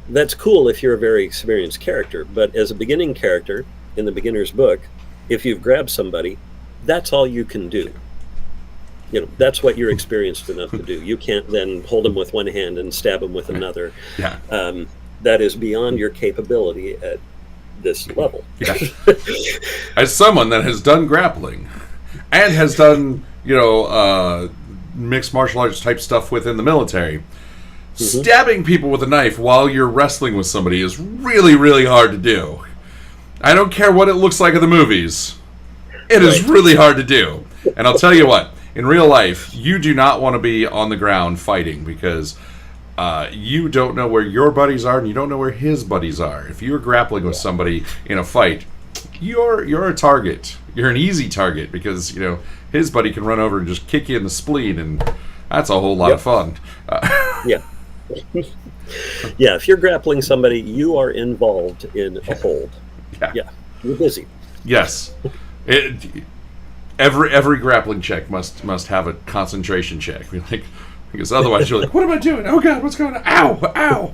[SPEAKER 2] that's cool if you're a very experienced character, but as a beginning character in the beginner's book, if you've grabbed somebody, that's all you can do. That's what you're experienced enough to do. You can't then hold them with one hand and stab them with another.
[SPEAKER 1] Yeah.
[SPEAKER 2] That is beyond your capability at this level.
[SPEAKER 1] Yeah. As someone that has done grappling and has done, mixed martial arts type stuff within the military, stabbing people with a knife while you're wrestling with somebody is really, really hard to do. I don't care what it looks like in the movies. It is really hard to do. And I'll tell you what, in real life, you do not want to be on the ground fighting because you don't know where your buddies are and you don't know where his buddies are. If you're grappling with somebody in a fight, you're a target. You're an easy target because, his buddy can run over and just kick you in the spleen, and that's a whole lot of fun.
[SPEAKER 2] Yeah. Yeah, if you're grappling somebody, you are involved in a hold. Yeah, you're busy.
[SPEAKER 1] Yes. Every grappling check must have a concentration check. Because otherwise you're like, what am I doing? Oh God, what's going on? Ow!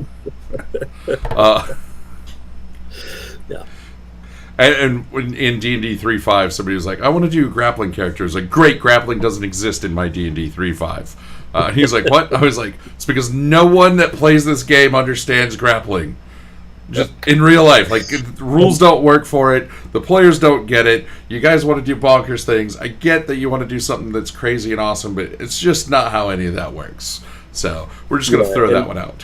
[SPEAKER 2] Yeah.
[SPEAKER 1] And in D&D 3.5, somebody was like, I want to do grappling characters. Like, great, grappling doesn't exist in my D&D 3.5. And he was like, what? I was like, it's because no one that plays this game understands grappling. Just in real life. Like, the rules don't work for it. The players don't get it. You guys want to do bonkers things. I get that you want to do something that's crazy and awesome, but it's just not how any of that works. So, we're just going to throw that one out.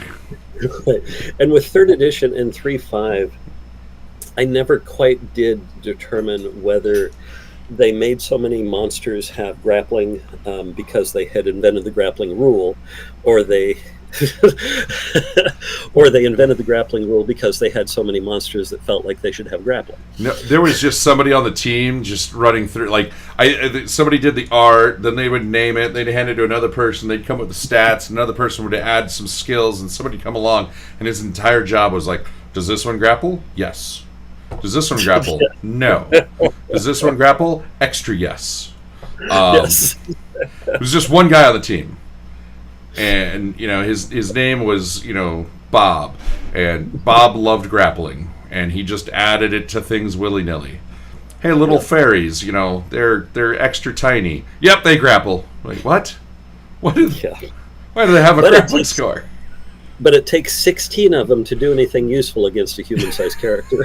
[SPEAKER 2] And with 3rd edition and 3.5, I never quite did determine whether they made so many monsters have grappling because they had invented the grappling rule, or they invented the grappling rule because they had so many monsters that felt like they should have grappling.
[SPEAKER 1] No, there was just somebody on the team just running through. Like, somebody did the art, then they would name it, they'd hand it to another person, they'd come with the stats, another person would add some skills, and somebody come along, and his entire job was like, does this one grapple? Yes. Does this one grapple? No. Does this one grapple? Extra yes.
[SPEAKER 2] Yes.
[SPEAKER 1] It was just one guy on the team. And, his name was, Bob. And Bob loved grappling. And he just added it to things willy-nilly. Hey, little fairies, they're extra tiny. Yep, they grapple. Like, what? Why do they have a grappling score?
[SPEAKER 2] But it takes 16 of them to do anything useful against a human-sized character.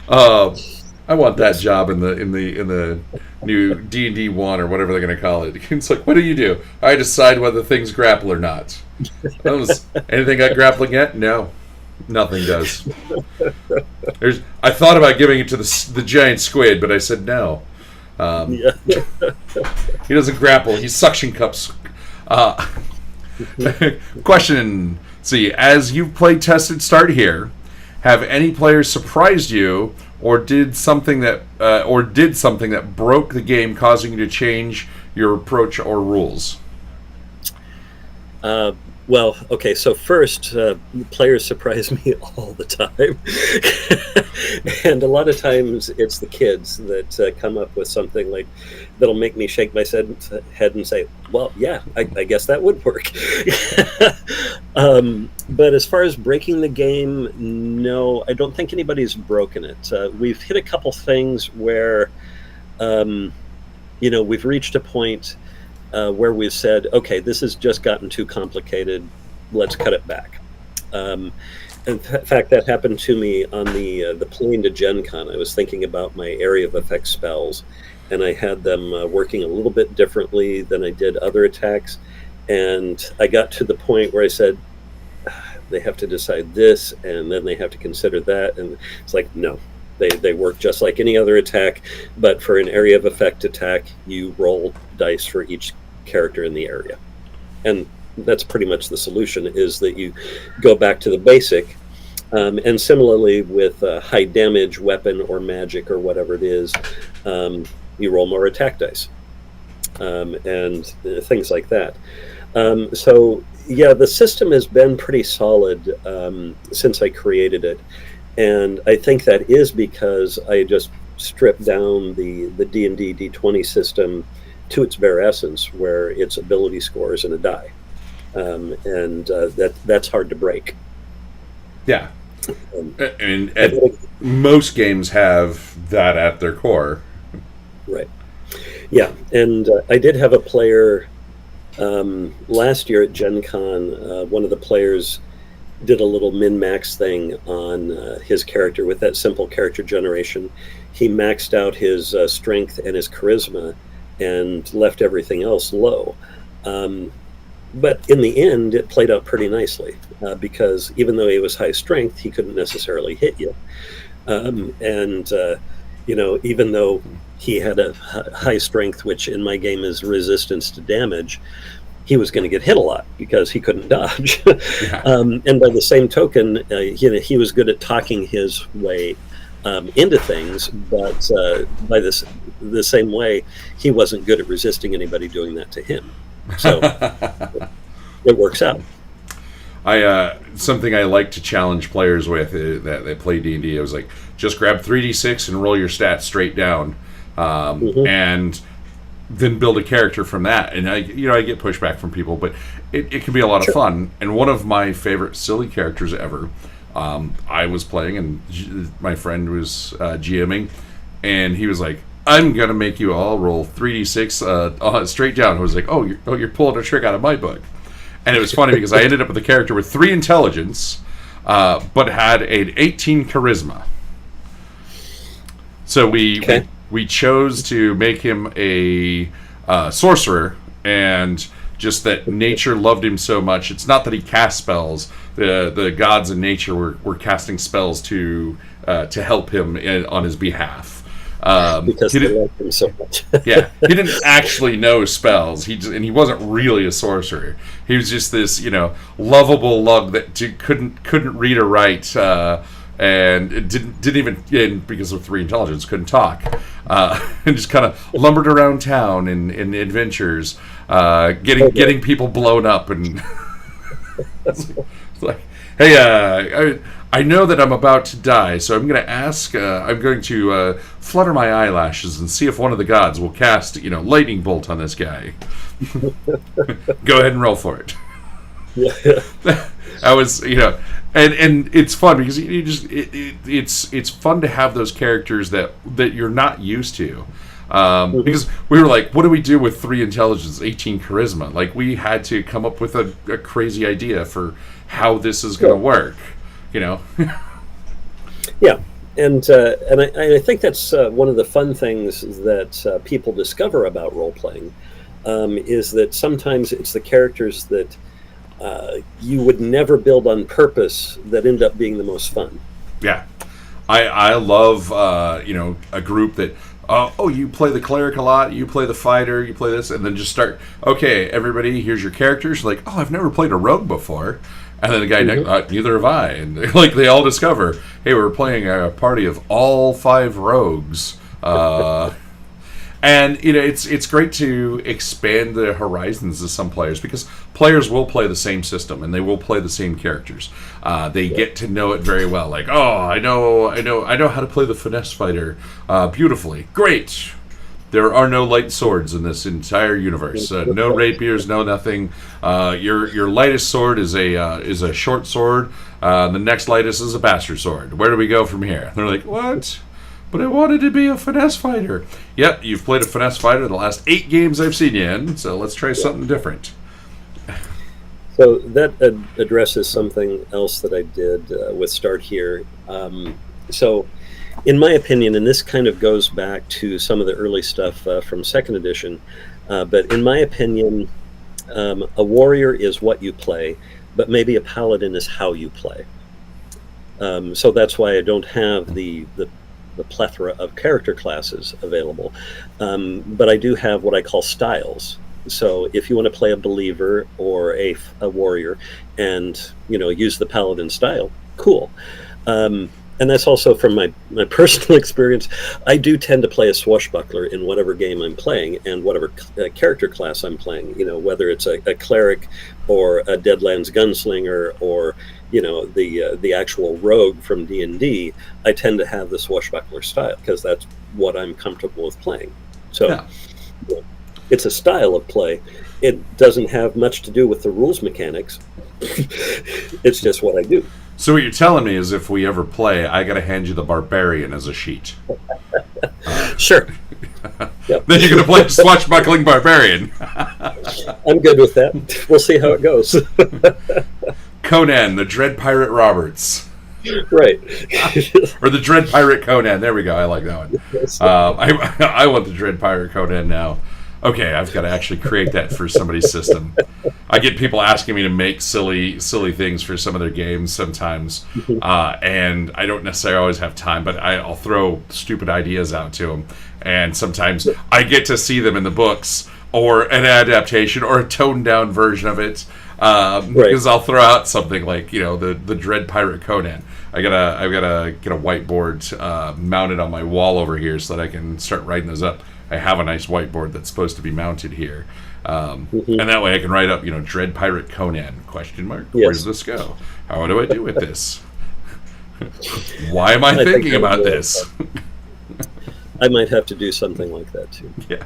[SPEAKER 1] I want that job in the new D&D 1 or whatever they're going to call it. It's like, what do you do? I decide whether things grapple or not. Anything got grappling yet? No, nothing does. I thought about giving it to the giant squid, but I said no. He doesn't grapple. He suction cups. Question. See, as you've play tested start here, have any players surprised you or did something that broke the game, causing you to change your approach or rules?
[SPEAKER 2] Well, okay, so first, players surprise me all the time. And a lot of times it's the kids that come up with something like that'll make me shake my head and say, well, yeah, I guess that would work. But as far as breaking the game, no, I don't think anybody's broken it. We've hit a couple things where, we've reached a point where we've said, okay, this has just gotten too complicated. Let's cut it back. In fact, that happened to me on the plane to Gen Con. I was thinking about my area of effect spells, and I had them working a little bit differently than I did other attacks. And I got to the point where I said, they have to decide this, and then they have to consider that, and it's like, no, they work just like any other attack, but for an area of effect attack, you roll dice for each character in the area. And that's pretty much the solution, is that you go back to the basic. And similarly with high damage weapon or magic or whatever it is, you roll more attack dice, and things like that. So yeah, the system has been pretty solid since I created it. And I think that is because I just stripped down the D&D D20 system to its bare essence, where it's ability scores and a die. And that's hard to break.
[SPEAKER 1] Yeah. And most games have that at their core.
[SPEAKER 2] Right. Yeah. And I did have a player last year at Gen Con. One of the players did a little min-max thing on his character with that simple character generation. He maxed out his strength and his charisma and left everything else low. But in the end, it played out pretty nicely because even though he was high strength, he couldn't necessarily hit you. Even though he had a high strength, which in my game is resistance to damage, he was going to get hit a lot because he couldn't dodge. Yeah. And by the same token, he was good at talking his way into things, but by the same way, he wasn't good at resisting anybody doing that to him. So it works out.
[SPEAKER 1] Something I like to challenge players with that they play D&D. I was like, just grab 3d6 and roll your stats straight down, and then build a character from that. And I get pushback from people, but it can be a lot of fun. And one of my favorite silly characters ever, I was playing, and my friend was GMing, and he was like, I'm gonna make you all roll 3d6 straight down. I was like, you're pulling a trick out of my book. And it was funny because I ended up with a character with 3 intelligence, but had an 18 charisma. So we chose to make him a sorcerer, and just that nature loved him so much. It's not that he cast spells. The gods in nature were casting spells to help him on his behalf.
[SPEAKER 2] Because they liked him so much.
[SPEAKER 1] Yeah, he didn't actually know spells. And he wasn't really a sorcerer. He was just this, lovable lug that couldn't read or write, and it didn't even, because of 3 intelligence, couldn't talk, and just kind of lumbered around town in adventures, getting people blown up, and it's like, hey, I know that I'm about to die, so I'm going to ask. I'm going to flutter my eyelashes and see if one of the gods will cast, lightning bolt on this guy. Go ahead and roll for it. Yeah. I was, and it's fun because it's fun to have those characters that you're not used to. Because we were like, what do we do with 3 intelligence, 18 charisma? Like, we had to come up with a crazy idea for how this is going to work.
[SPEAKER 2] Yeah, and I think that's one of the fun things that people discover about role playing, is that sometimes it's the characters that you would never build on purpose that end up being the most fun.
[SPEAKER 1] Yeah, I love a group that you play the cleric a lot, you play the fighter, you play this, and then just start. Okay, everybody, here's your characters. Like, I've never played a rogue before. And then the guy, neither have I. And they all discover, hey, we're playing a party of all 5 rogues. And it's great to expand the horizons of some players, because players will play the same system and they will play the same characters. They get to know it very well. Like, I know how to play the finesse fighter beautifully. Great. There are no light swords in this entire universe. No rapiers, no nothing. Your lightest sword is a short sword. The next lightest is a bastard sword. Where do we go from here? They're like, what? But I wanted to be a finesse fighter. Yep, you've played a finesse fighter the last 8 games I've seen you in, so let's try something different.
[SPEAKER 2] So that addresses something else that I did with Start Here. So in my opinion, and this kind of goes back to some of the early stuff from 2nd edition, but in my opinion, a warrior is what you play. but maybe a paladin is how you play. So that's why I don't have the plethora of character classes available. But I do have what I call styles. So if you want to play a believer or a warrior and, use the paladin style, cool. And that's also from my personal experience. I do tend to play a swashbuckler in whatever game I'm playing and whatever character class I'm playing, whether it's a cleric or a Deadlands gunslinger or, the actual rogue from D&D. I tend to have the swashbuckler style because that's what I'm comfortable with playing. So
[SPEAKER 1] Yeah.
[SPEAKER 2] It's a style of play. It doesn't have much to do with the rules mechanics. It's just what I do.
[SPEAKER 1] So what you're telling me is if we ever play, I got to hand you the barbarian as a sheet.
[SPEAKER 2] Sure. Yep.
[SPEAKER 1] Then you're going to play swashbuckling barbarian.
[SPEAKER 2] I'm good with that. We'll see how it goes.
[SPEAKER 1] Conan, the Dread Pirate Roberts.
[SPEAKER 2] Right.
[SPEAKER 1] Or the Dread Pirate Conan. There we go. I like that one. I want the Dread Pirate Conan now. Okay, I've got to actually create that for somebody's system. I get people asking me to make silly things for some of their games sometimes, and I don't necessarily always have time, but I'll throw stupid ideas out to them, and sometimes I get to see them in the books, or an adaptation, or a toned-down version of it, because I'll throw out something like, the Dread Pirate Conan. I've gotta get a whiteboard mounted on my wall over here so that I can start writing those up. I have a nice whiteboard that's supposed to be mounted here. And that way I can write up, Dread Pirate Conan, ? Yes. Where does this go? How do I do with this? Why am I thinking about this?
[SPEAKER 2] I might have to do something like that too.
[SPEAKER 1] Yeah.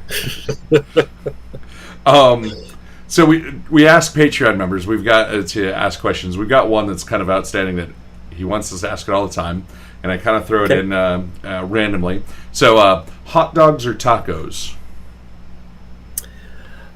[SPEAKER 1] So we ask Patreon members, we've got to ask questions. We've got one that's kind of outstanding that he wants us to ask it all the time. And I kind of throw it in randomly. So, hot dogs or tacos?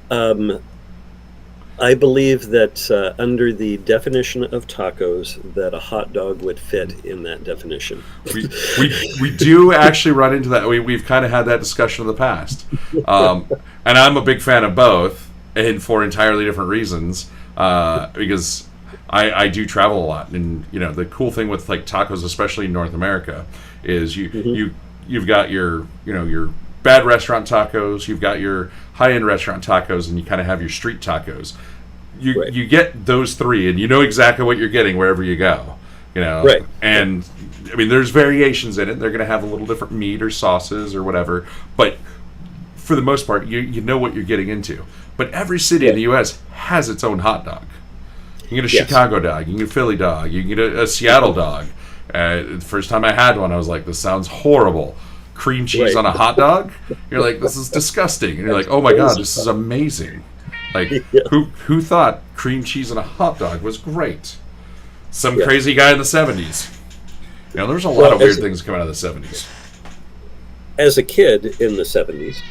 [SPEAKER 2] I believe that under the definition of tacos, that a hot dog would fit in that definition.
[SPEAKER 1] We do actually run into that. We've kind of had that discussion in the past. And I'm a big fan of both, and for entirely different reasons. Because I do travel a lot, and the cool thing with like tacos, especially in North America, is you've got your your bad restaurant tacos, you've got your high-end restaurant tacos, and you kind of have your street tacos. You get those three, and you know exactly what you're getting wherever you go.
[SPEAKER 2] Right.
[SPEAKER 1] And I mean, there's variations in it. They're going to have a little different meat or sauces or whatever, but for the most part, you know what you're getting into. But every city in the U.S. has its own hot dog. You can get a Chicago dog, you can get a Philly dog, you can get a Seattle dog. The first time I had one, I was like, this sounds horrible. Cream cheese on a hot dog? You're like, this is disgusting. And you're like, oh my God, this is amazing. Like, who thought cream cheese on a hot dog was great? Some crazy guy in the 70s. There's a lot of weird things coming out of the 70s.
[SPEAKER 2] As a kid in the 70s,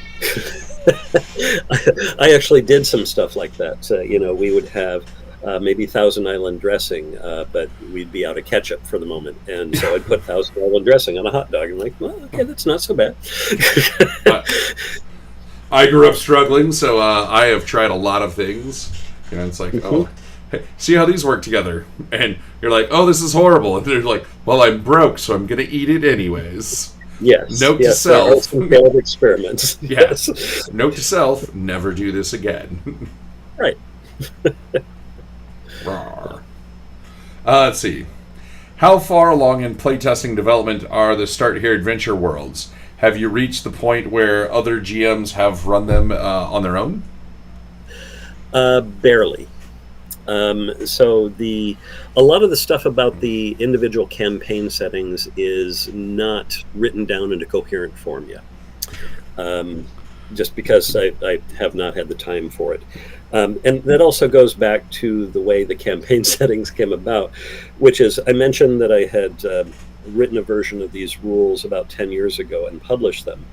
[SPEAKER 2] I actually did some stuff like that. We would have maybe Thousand Island dressing, but we'd be out of ketchup for the moment. And so I'd put Thousand Island dressing on a hot dog. I'm like, well, okay, that's not so bad.
[SPEAKER 1] I grew up struggling, so I have tried a lot of things. It's like, oh, hey, see how these work together. And you're like, oh, this is horrible. And they're like, well, I'm broke, so I'm going to eat it anyways.
[SPEAKER 2] Yes.
[SPEAKER 1] Note to self.
[SPEAKER 2] Some failed experiments.
[SPEAKER 1] Yes. Note to self, never do this again.
[SPEAKER 2] Right.
[SPEAKER 1] Let's see. How far along in playtesting development are the Start Here Adventure worlds? Have you reached the point where other GMs have run them on their own?
[SPEAKER 2] Barely. So a lot of the stuff about the individual campaign settings is not written down in a coherent form yet. Just because I have not had the time for it. And that also goes back to the way the campaign settings came about, which is, I mentioned that I had written a version of these rules about 10 years ago and published them,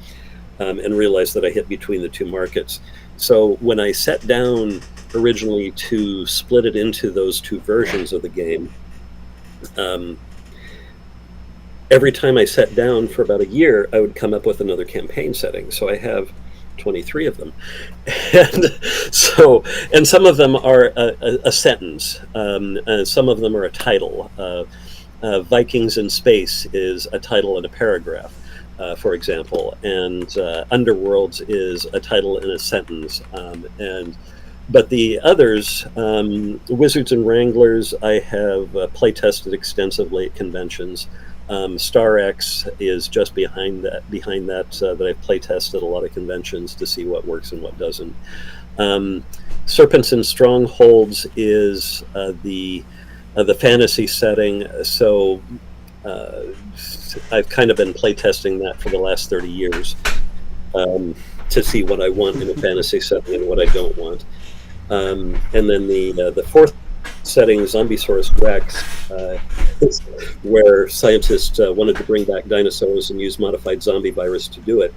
[SPEAKER 2] and realized that I hit between the two markets. So when I sat down originally to split it into those two versions of the game, every time I sat down for about a year, I would come up with another campaign setting. So I have 23 of them. And so, and some of them are a sentence, some of them are a title. Vikings in Space is a title and a paragraph, for example, and Underworlds is a title and a sentence. But the others, Wizards and Wranglers, I have play tested extensively at conventions. Star X is just behind that that I've play tested a lot of conventions to see what works and what doesn't. Serpents and Strongholds is the fantasy setting, so I've kind of been play testing that for the last 30 years to see what I want in a fantasy setting and what I don't want. And then the fourth setting, Zombiesaurus Rex, where scientists wanted to bring back dinosaurs and use modified zombie virus to do it,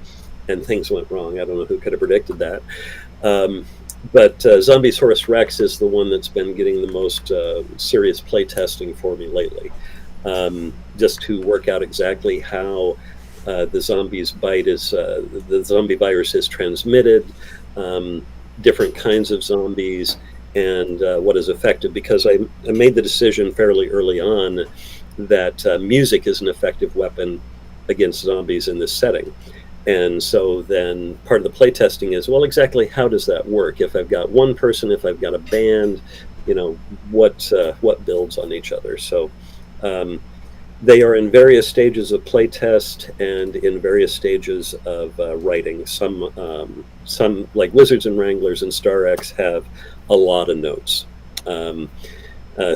[SPEAKER 2] and things went wrong. I don't know who could have predicted that. But Zombiesaurus Rex is the one that's been getting the most serious play testing for me lately, just to work out exactly how the zombies bite the zombie virus is transmitted, different kinds of zombies, and what is effective, because I made the decision fairly early on that music is an effective weapon against zombies in this setting. And so then part of the playtesting is, well, exactly how does that work? If I've got one person, if I've got a band, what builds on each other. So they are in various stages of playtest and in various stages of writing. Some like Wizards and Wranglers and Star X have a lot of notes.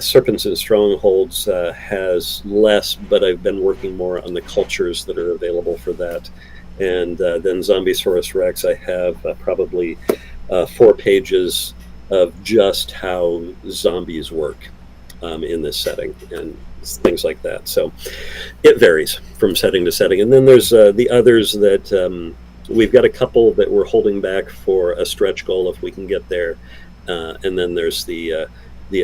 [SPEAKER 2] Serpents and Strongholds has less, but I've been working more on the cultures that are available for that. And then Zombiesaurus Rex, I have probably 4 pages of just how zombies work in this setting and things like that. So it varies from setting to setting. And then there's the others that we've got a couple that we're holding back for a stretch goal if we can get there. And then there's the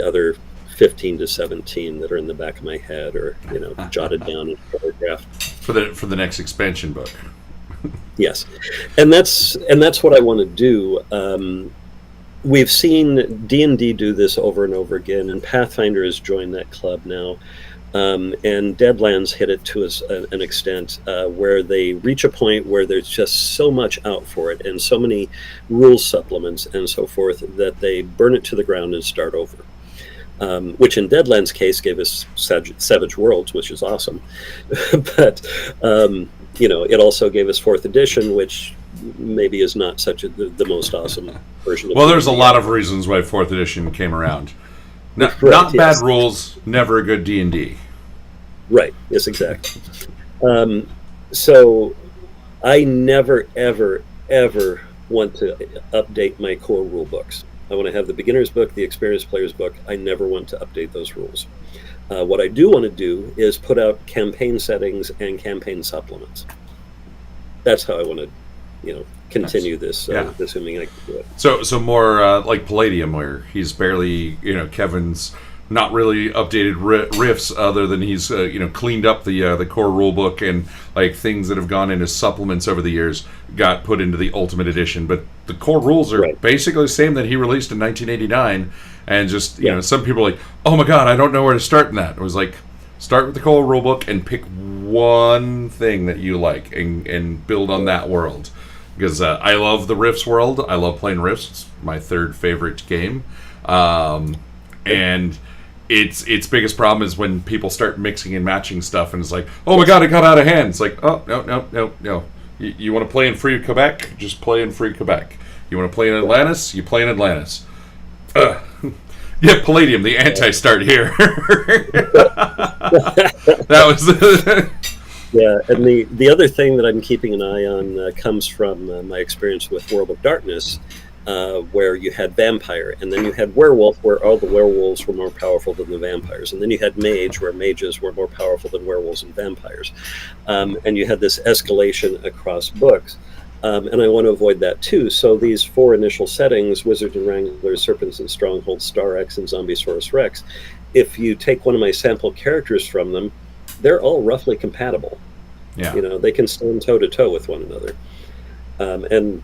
[SPEAKER 2] other 15 to 17 that are in the back of my head, or jotted down in a paragraph
[SPEAKER 1] for the next expansion book.
[SPEAKER 2] Yes, and that's what I want to do. We've seen D&D do this over and over again, and Pathfinder has joined that club now. And Deadlands hit it to an extent where they reach a point where there's just so much out for it and so many rule supplements and so forth that they burn it to the ground and start over. Which in Deadlands' case gave us Savage Worlds, which is awesome. But, it also gave us 4th edition, which maybe is not such the most awesome version of
[SPEAKER 1] there's a lot of reasons why 4th edition came around. Not
[SPEAKER 2] yes.
[SPEAKER 1] Bad rules, never a good D&D.
[SPEAKER 2] Right, yes, exactly. So I never, ever, ever want to update my core rule books. I want to have the beginner's book, the experienced player's book. I never want to update those rules. What I do want to do is put out campaign settings and campaign supplements. That's how I want to, continue this, assuming I can do it.
[SPEAKER 1] So more like Palladium, where he's barely, Kevin's not really updated riffs other than he's, cleaned up the core rule book, and like things that have gone into supplements over the years got put into the Ultimate Edition. But the core rules are basically the same that he released in 1989. And just, some people are like, oh my God, I don't know where to start in that. It was like, start with the core rule book and pick one thing that you like and build on that world. Because I love the Rifts world. I love playing Rifts. It's my 3rd favorite game. And its biggest problem is when people start mixing and matching stuff, and it's like, oh my God, it got out of hand. It's like, oh, no. You want to play in Free Quebec? Just play in Free Quebec. You want to play in Atlantis? You play in Atlantis. Yeah, Palladium, the anti-start here. That was...
[SPEAKER 2] Yeah, and the other thing that I'm keeping an eye on comes from my experience with World of Darkness, where you had vampire, and then you had werewolf, where all the werewolves were more powerful than the vampires, and then you had mage, where mages were more powerful than werewolves and vampires, and you had this escalation across books, and I want to avoid that too. So these 4 initial settings, Wizards and Wranglers, Serpents and Strongholds, Star X, and Zombiesaurus Rex, if you take one of my sample characters from them, they're all roughly compatible.
[SPEAKER 1] Yeah.
[SPEAKER 2] They can stand toe-to-toe with one another. And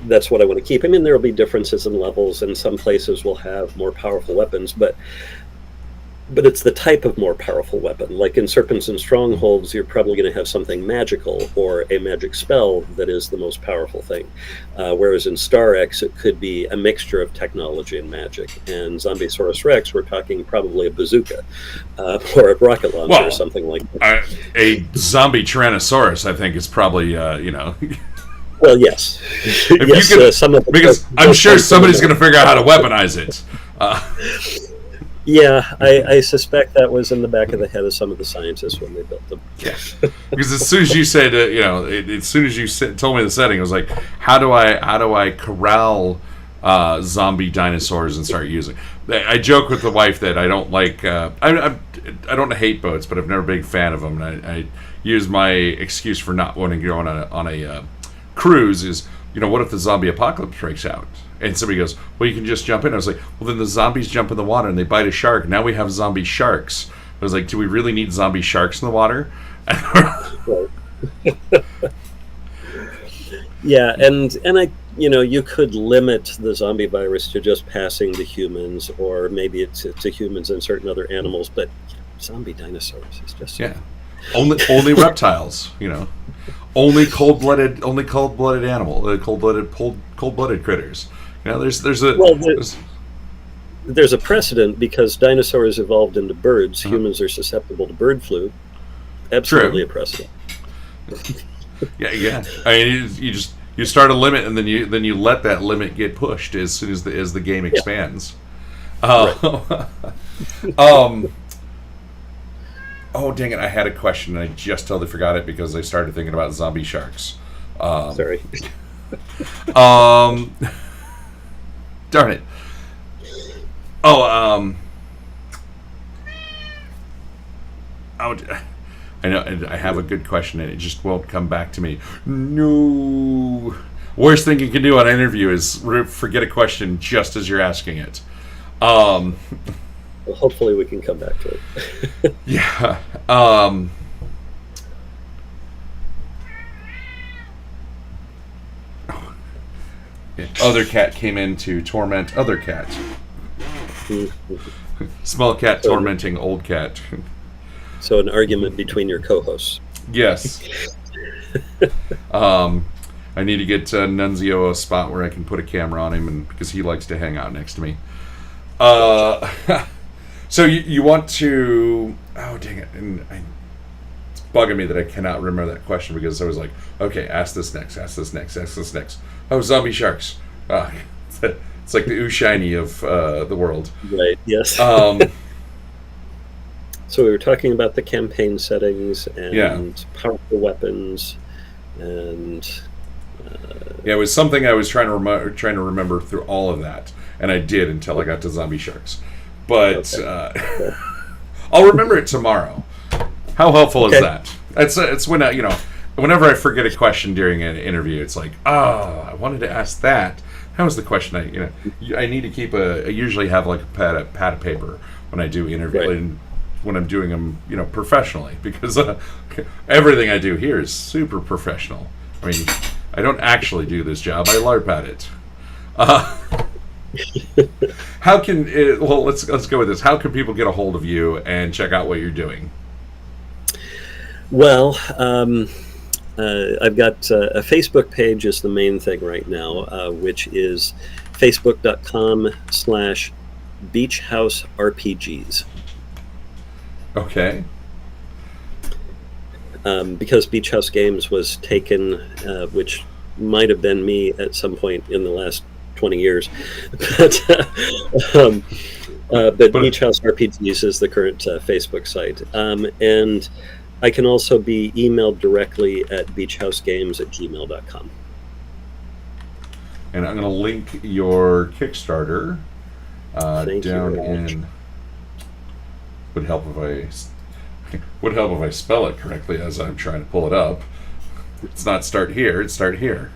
[SPEAKER 2] that's what I want to keep. I mean, there will be differences in levels, and some places will have more powerful weapons, but it's the type of more powerful weapon. Like in Serpents and Strongholds, you're probably going to have something magical or a magic spell that is the most powerful thing. Whereas in Star X, it could be a mixture of technology and magic. And Zombiesaurus Rex, we're talking probably a bazooka or a rocket launcher or something like that.
[SPEAKER 1] A zombie Tyrannosaurus, I think, is probably,
[SPEAKER 2] Well, yes.
[SPEAKER 1] Yes,
[SPEAKER 2] you can,
[SPEAKER 1] because I'm sure somebody's going to figure out how to weaponize it.
[SPEAKER 2] Yeah, I suspect that was in the back of the head of some of the scientists when they built them.
[SPEAKER 1] Yeah, because as soon as you said, as soon as you told me the setting, I was like, how do I corral zombie dinosaurs and start using? I joke with the wife that I don't like. I don't hate boats, but I've never been a big fan of them. And I use my excuse for not wanting to go on a cruise is, what if the zombie apocalypse breaks out? And somebody goes, well, you can just jump in. I was like, well, then the zombies jump in the water and they bite a shark. Now we have zombie sharks. I was like, do we really need zombie sharks in the water?
[SPEAKER 2] Yeah, and I, you could limit the zombie virus to just passing to humans, or maybe it's to humans and certain other animals. But zombie dinosaurs is just
[SPEAKER 1] only reptiles. Only cold-blooded animal, cold-blooded critters. There's
[SPEAKER 2] a precedent because dinosaurs evolved into birds. Humans are susceptible to bird flu. Absolutely
[SPEAKER 1] True.
[SPEAKER 2] A precedent.
[SPEAKER 1] Yeah. I mean, you start a limit and then you let that limit get pushed as soon as the game expands.
[SPEAKER 2] Right.
[SPEAKER 1] Oh, dang it! I had a question and I just totally forgot it because I started thinking about zombie sharks.
[SPEAKER 2] Sorry.
[SPEAKER 1] Darn it. Oh, I know, I have a good question and it just won't come back to me. No. Worst thing you can do on an interview is forget a question just as you're asking it.
[SPEAKER 2] Well, hopefully we can come back to it.
[SPEAKER 1] Yeah. Other cat came in to torment other cat. Small cat tormenting old cat.
[SPEAKER 2] So an argument between your co-hosts.
[SPEAKER 1] Yes. I need to get Nunzio a spot where I can put a camera on him, and because he likes to hang out next to me. So you want to? Oh, dang it! And it's bugging me that I cannot remember that question because I was like, okay, ask this next. Oh, zombie sharks. It's like the Ushiny of the world.
[SPEAKER 2] Right. Yes. So we were talking about the campaign settings and powerful weapons, and
[SPEAKER 1] it was something I was trying to remember through all of that, and I did until I got to zombie sharks. But
[SPEAKER 2] okay.
[SPEAKER 1] I'll remember it tomorrow. How helpful is that? It's when whenever I forget a question during an interview, it's like, I wanted to ask that. That was the question. I need to keep I usually have like a pad of paper when I do interview.
[SPEAKER 2] Right.
[SPEAKER 1] And when I'm doing them, professionally, because everything I do here is super professional. I mean, I don't actually do this job; I LARP at it. How can let's go with this. How can people get a hold of you and check out what you're doing?
[SPEAKER 2] Well, I've got a Facebook page is the main thing right now, which is facebook.com/BeachHouseRPGs.
[SPEAKER 1] Okay.
[SPEAKER 2] Because Beach House Games was taken, which might have been me at some point in the last 20 years, but Beach House RPGs is the current Facebook site, and I can also be emailed directly at beachhousegames@gmail.com.
[SPEAKER 1] And I'm going to link your Kickstarter down in. Would help if I spell it correctly as I'm trying to pull it up. It's not start here; it's start here.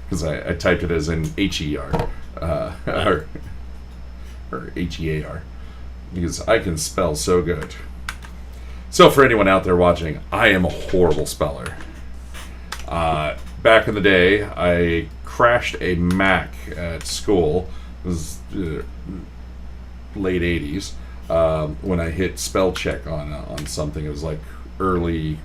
[SPEAKER 1] Because I typed it as in HER or HEAR because I can spell so good. So for anyone out there watching, I am a horrible speller. Back in the day, I crashed a Mac at school. It was late 80s when I hit spell check on something. It was like early.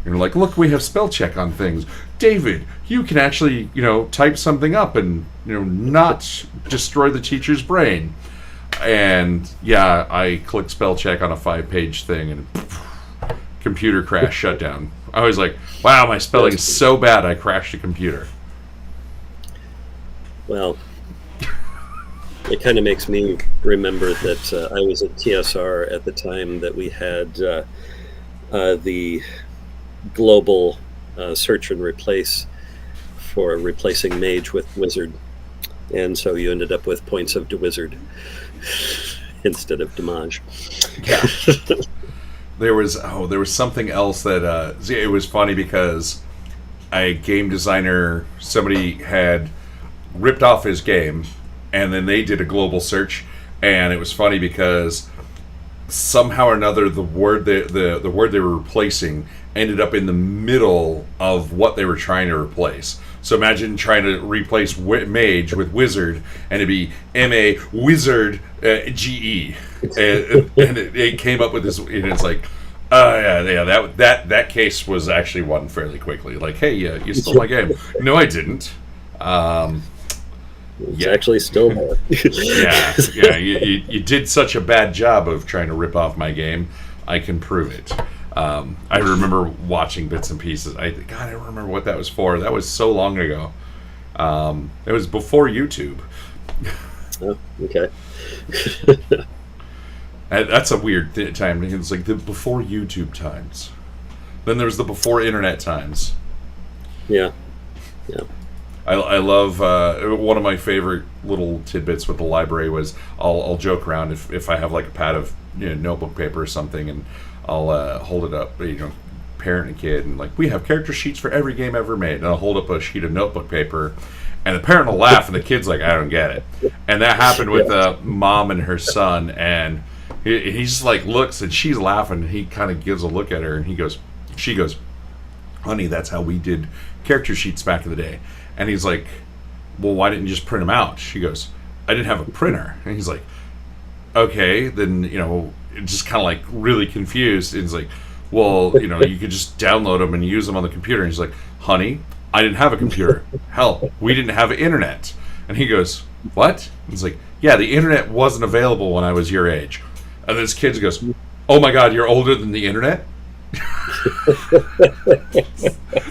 [SPEAKER 1] You're like, look, we have spell check on things. David, you can actually, type something up and, not destroy the teacher's brain. And yeah, I clicked spell check on a 5-page thing and computer crash, shut down. I was like, wow, my spelling is so bad I crashed a computer.
[SPEAKER 2] Well, it kind of makes me remember that I was at TSR at the time that we had the global search and replace for replacing mage with wizard. And so you ended up with points of wizard instead of damage.
[SPEAKER 1] Yeah. There was something else that it was funny because a game designer, somebody had ripped off his game, and then they did a global search, and it was funny because somehow or another the word the word they were replacing ended up in the middle of what they were trying to replace. So imagine trying to replace mage with wizard, and it'd be M-A wizard G-E, and it came up with this, and it's like, that case was actually won fairly quickly. Like, hey, you stole my game. No, I didn't.
[SPEAKER 2] It's actually still there.
[SPEAKER 1] yeah. You did such a bad job of trying to rip off my game. I can prove it. I remember watching bits and pieces. I don't remember what that was for. That was so long ago. It was before YouTube.
[SPEAKER 2] Oh, okay.
[SPEAKER 1] That's a weird time. It's like the before YouTube times. Then there was the before internet times.
[SPEAKER 2] Yeah.
[SPEAKER 1] I love one of my favorite little tidbits with the library was I'll joke around if I have like a pad of notebook paper or something, and I'll hold it up, parent and kid, and like, we have character sheets for every game ever made, and I'll hold up a sheet of notebook paper, and the parent will laugh, and the kid's like, I don't get it. And that happened with mom and her son, and he just like looks, and she's laughing, and he kind of gives a look at her, and she goes, honey, that's how we did character sheets back in the day. And he's like, well, why didn't you just print them out? She goes, I didn't have a printer. And he's like, okay, then, just kind of like really confused. And he's like, well, you could just download them and use them on the computer. And he's like, honey, I didn't have a computer. Hell, we didn't have internet. And he goes, what? And he's like, yeah, the internet wasn't available when I was your age. And this kid goes, oh my God, you're older than the internet?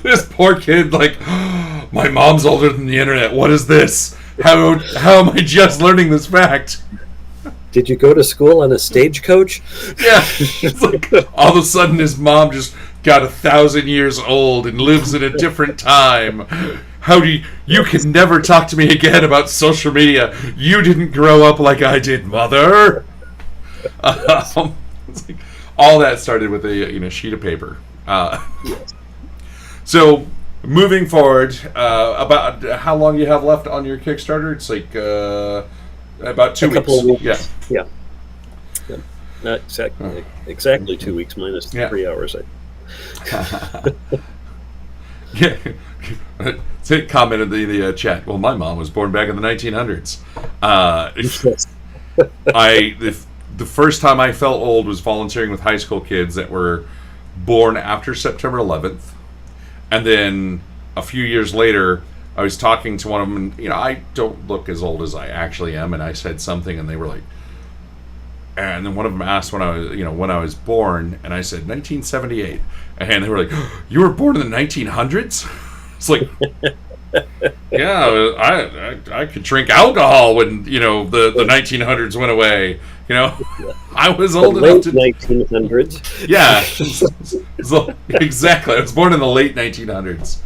[SPEAKER 1] This poor kid, like, oh, my mom's older than the internet. What is this? How am I just learning this fact?
[SPEAKER 2] Did you go to school on a stagecoach?
[SPEAKER 1] Yeah, it's like all of a sudden his mom just got 1,000 years old and lives in a different time. How do you can never talk to me again about social media. You didn't grow up like I did, mother. It's like, all that started with a sheet of paper.
[SPEAKER 2] Yes.
[SPEAKER 1] So moving forward, about how long you have left on your Kickstarter? It's like about 2 weeks.
[SPEAKER 2] A couple of weeks.
[SPEAKER 1] Yeah.
[SPEAKER 2] Not exactly 2 weeks minus 3 hours.
[SPEAKER 1] Yeah. Comment in the chat. Well, my mom was born back in the 1900s. The first time I felt old was volunteering with high school kids that were born after September 11th. And then a few years later, I was talking to one of them, and I don't look as old as I actually am, and I said something, and they were like, and then one of them asked when I was born, and I said 1978, and they were like, you were born in the 1900s? It's like, yeah, I could drink alcohol when the 1900s went away. I was old enough to
[SPEAKER 2] 1900s.
[SPEAKER 1] Yeah, so, exactly. I was born in the late 1900s.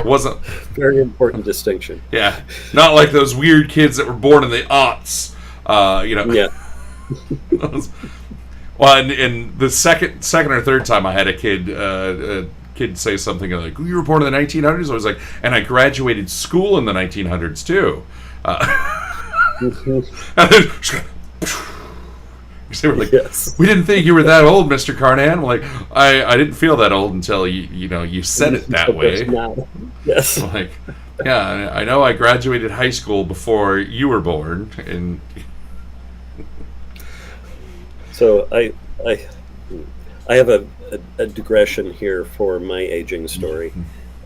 [SPEAKER 1] Wasn't
[SPEAKER 2] very important distinction.
[SPEAKER 1] Yeah, not like those weird kids that were born in the aughts.
[SPEAKER 2] Yeah.
[SPEAKER 1] Well, and the second or third time I had a kid say something like, "You were born in the 1900s." I was like, and I graduated school in the 1900s too. And then, They were like,
[SPEAKER 2] Yes.
[SPEAKER 1] "We didn't think you were that old, Mr. Carnan." I'm like, I didn't feel that old until you said it that way.
[SPEAKER 2] Now. Yes.
[SPEAKER 1] I'm like, yeah, I know I graduated high school before you were born, and
[SPEAKER 2] So I have a digression here for my aging story.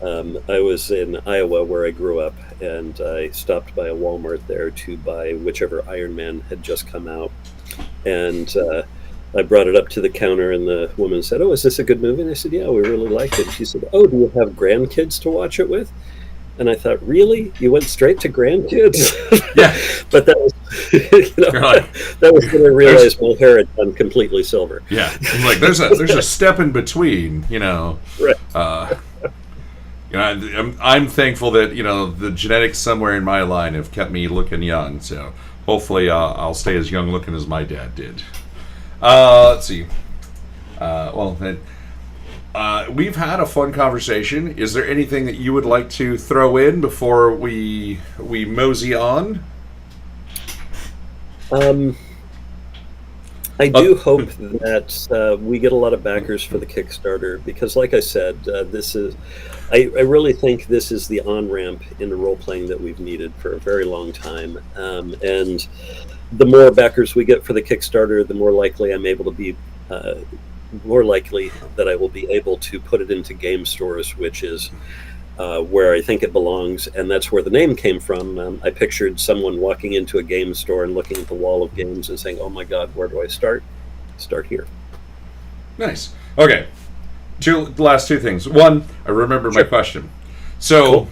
[SPEAKER 2] I was in Iowa where I grew up, and I stopped by a Walmart there to buy whichever Iron Man had just come out. And I brought it up to the counter, and the woman said, "Oh, is this a good movie?" And I said, "Yeah, we really liked it." She said, "Oh, do you have grandkids to watch it with?" And I thought, really? You went straight to grandkids?
[SPEAKER 1] yeah,
[SPEAKER 2] But that was,
[SPEAKER 1] like,
[SPEAKER 2] that was when I realized my hair had gone completely silver.
[SPEAKER 1] yeah. I'm like, there's a step in between,
[SPEAKER 2] Right.
[SPEAKER 1] I'm thankful that the genetics somewhere in my line have kept me looking young. So hopefully I'll stay as young looking as my dad did. Let's see. We've had a fun conversation. Is there anything that you would like to throw in before we mosey on?
[SPEAKER 2] I do hope that we get a lot of backers for the Kickstarter because, like I said, I really think this is the on-ramp into role-playing that we've needed for a very long time. And the more backers we get for the Kickstarter, the more likely that I will be able to put it into game stores, which is where I think it belongs, and that's where the name came from. I pictured someone walking into a game store and looking at the wall of games and saying, "Oh my God, where do I start?" Start here.
[SPEAKER 1] Nice. Okay. The last two things. One, I remember my question. So,
[SPEAKER 2] Cool.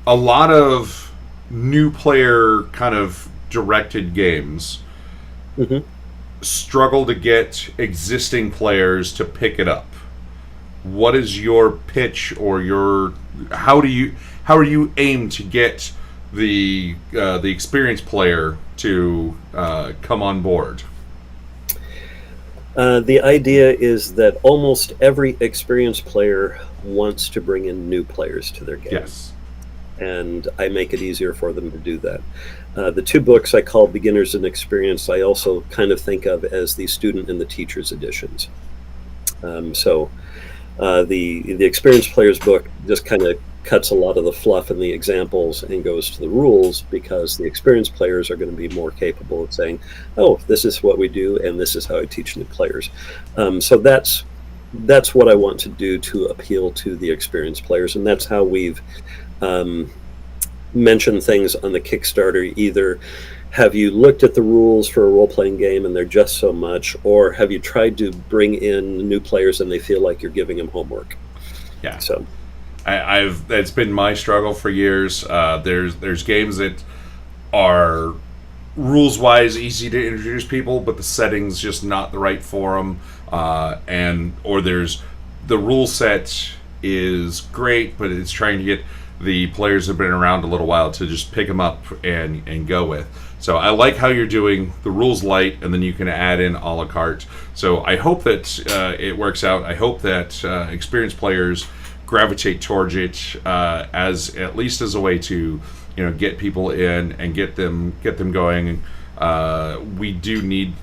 [SPEAKER 1] A lot of new player kind of directed games struggle to get existing players to pick it up. What is your pitch or how do you aim to get the experienced player to come on board?
[SPEAKER 2] The idea is that almost every experienced player wants to bring in new players to their game.
[SPEAKER 1] Yes.
[SPEAKER 2] And I make it easier for them to do that. The two books I call Beginners and Experienced, I also kind of think of as the student and the teacher's editions. So the Experienced Players book just kind of cuts a lot of the fluff and the examples and goes to the rules, because the experienced players are going to be more capable of saying, "Oh, this is what we do, and this is how I teach new players." So that's what I want to do to appeal to the experienced players, and that's how we've mentioned things on the Kickstarter. Either have you looked at the rules for a role-playing game and they're just so much, or have you tried to bring in new players and they feel like you're giving them homework?
[SPEAKER 1] Yeah.
[SPEAKER 2] So
[SPEAKER 1] it's been my struggle for years. There's games that are rules-wise easy to introduce people, but the setting's just not the right for them, or there's the rule set is great, but it's trying to get the players that have been around a little while to just pick them up and go with. So I like how you're doing the rules light, and then you can add in a la carte. So I hope that it works out. I hope that experienced players gravitate towards it as at least as a way to get people in and get them going. We do need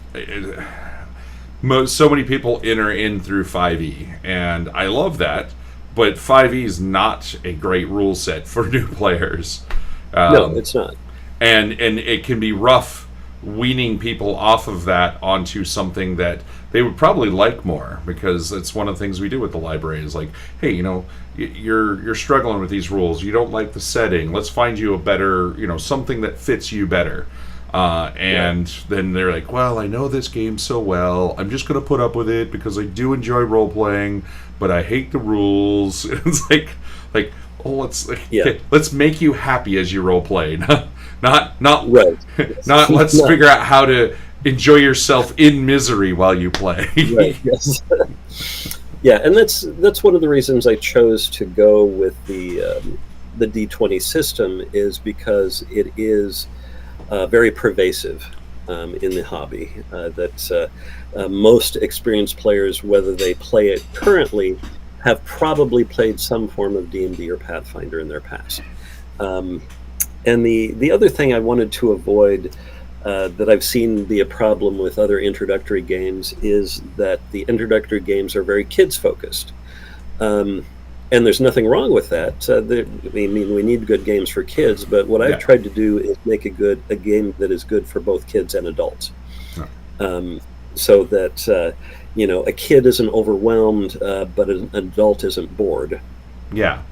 [SPEAKER 1] so many people enter in through 5e, and I love that. But 5e is not a great rule set for new players.
[SPEAKER 2] No, it's not.
[SPEAKER 1] And it can be rough weaning people off of that onto something that they would probably like more, because it's one of the things we do with the library is like, hey, you're struggling with these rules. You don't like the setting. Let's find you a better, something that fits you better. Then they're like, well, I know this game so well. I'm just going to put up with it because I do enjoy role playing, but I hate the rules. It's like, oh, let's make you happy as you role play, not
[SPEAKER 2] Right.
[SPEAKER 1] not let's figure out how to enjoy yourself in misery while you play.
[SPEAKER 2] Right. Yes. Yeah, and that's one of the reasons I chose to go with the D20 system, is because it is very pervasive in the hobby. That most experienced players, whether they play it currently, have probably played some form of D&D or Pathfinder in their past. And the other thing I wanted to avoid that I've seen be a problem with other introductory games is that the introductory games are very kids focused. And there's nothing wrong with that. I mean, we need good games for kids, but what I've tried to do is make a game that is good for both kids and adults. So that a kid isn't overwhelmed, but an adult isn't bored.
[SPEAKER 1] Yeah.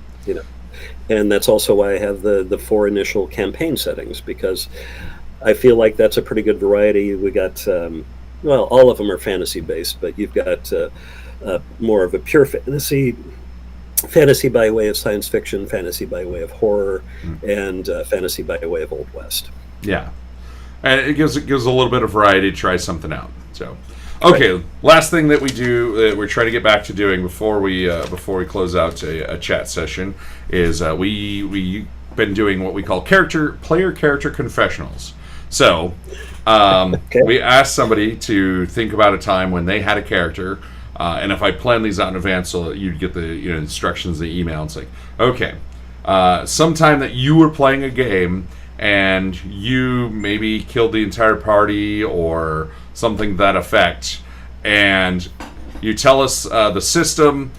[SPEAKER 2] And that's also why I have the 4 initial campaign settings, because I feel like that's a pretty good variety. We got all of them are fantasy based, but you've got more of a pure fantasy by way of science fiction, fantasy by way of horror, and fantasy by way of Old West.
[SPEAKER 1] Yeah, and it gives a little bit of variety to try something out. So, okay, right. Last thing that we do, we're trying to get back to doing before we close out a chat session is we been doing what we call player character confessionals. So, we asked somebody to think about a time when they had a character. And if I plan these out in advance, so you'd get the instructions, the email. It's like, okay, sometime that you were playing a game and you maybe killed the entire party or something to that effect, and you tell us the system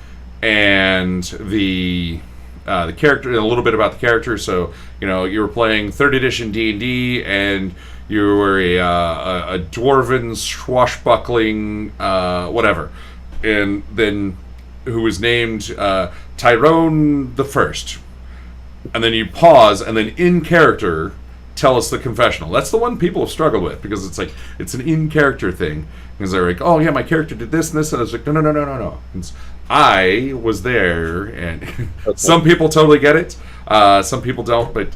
[SPEAKER 1] and the character, and a little bit about the character. So you were playing 3rd edition D&D, and you were a dwarven swashbuckling whatever. And then who was named Tyrone the First. And then you pause, and then in character tell us the confessional. That's the one people have struggled with, because it's an in character thing. Because they're like, oh yeah, my character did this and this, and I was like, no. I was there, and some people totally get it, some people don't. But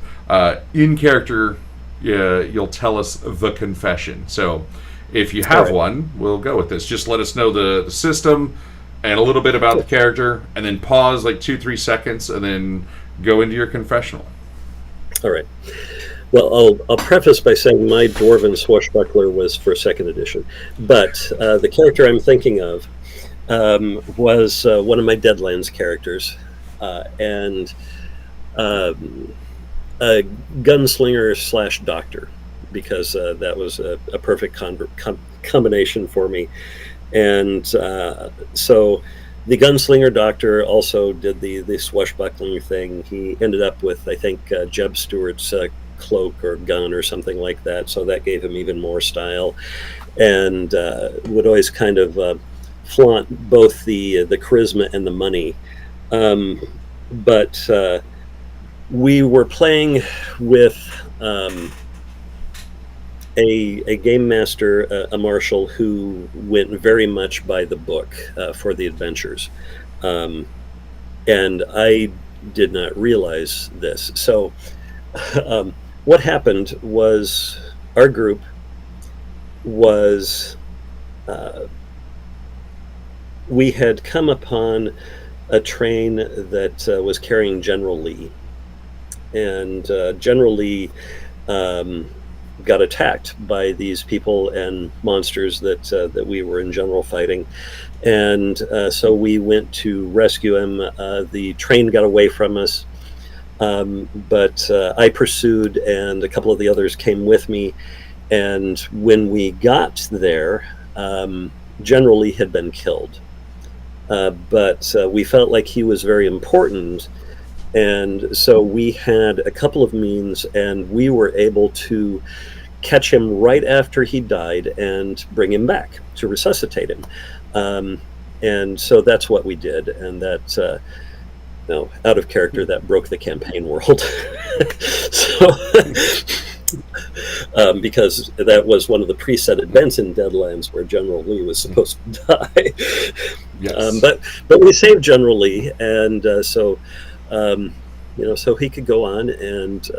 [SPEAKER 1] in character, you'll tell us the confession. So. If you have one, we'll go with this. Just let us know the system and a little bit about the character, and then pause like 2-3 seconds, and then go into your confessional.
[SPEAKER 2] All right. Well, I'll preface by saying my dwarven swashbuckler was for 2nd edition, but the character I'm thinking of was one of my Deadlands characters, and a gunslinger / doctor. Because that was a perfect combination for me. And so the gunslinger doctor also did the swashbuckling thing. He ended up with, I think, Jeb Stewart's cloak or gun or something like that, so that gave him even more style, and would always kind of flaunt both the charisma and the money. But we were playing with... a game master, a marshal who went very much by the book for the adventures. And I did not realize this. So what happened was our group was, we had come upon a train that was carrying General Lee. And General Lee... got attacked by these people and monsters that we were in general fighting, and so we went to rescue him. The train got away from us, but I pursued, and a couple of the others came with me. And when we got there, General Lee had been killed, but we felt like he was very important. And so we had a couple of means, and we were able to catch him right after he died and bring him back to resuscitate him. And so that's what we did. And that, out of character, that broke the campaign world. Because that was one of the preset events in Deadlands where General Lee was supposed to die.
[SPEAKER 1] Yes.
[SPEAKER 2] But we saved General Lee, and so he could go on and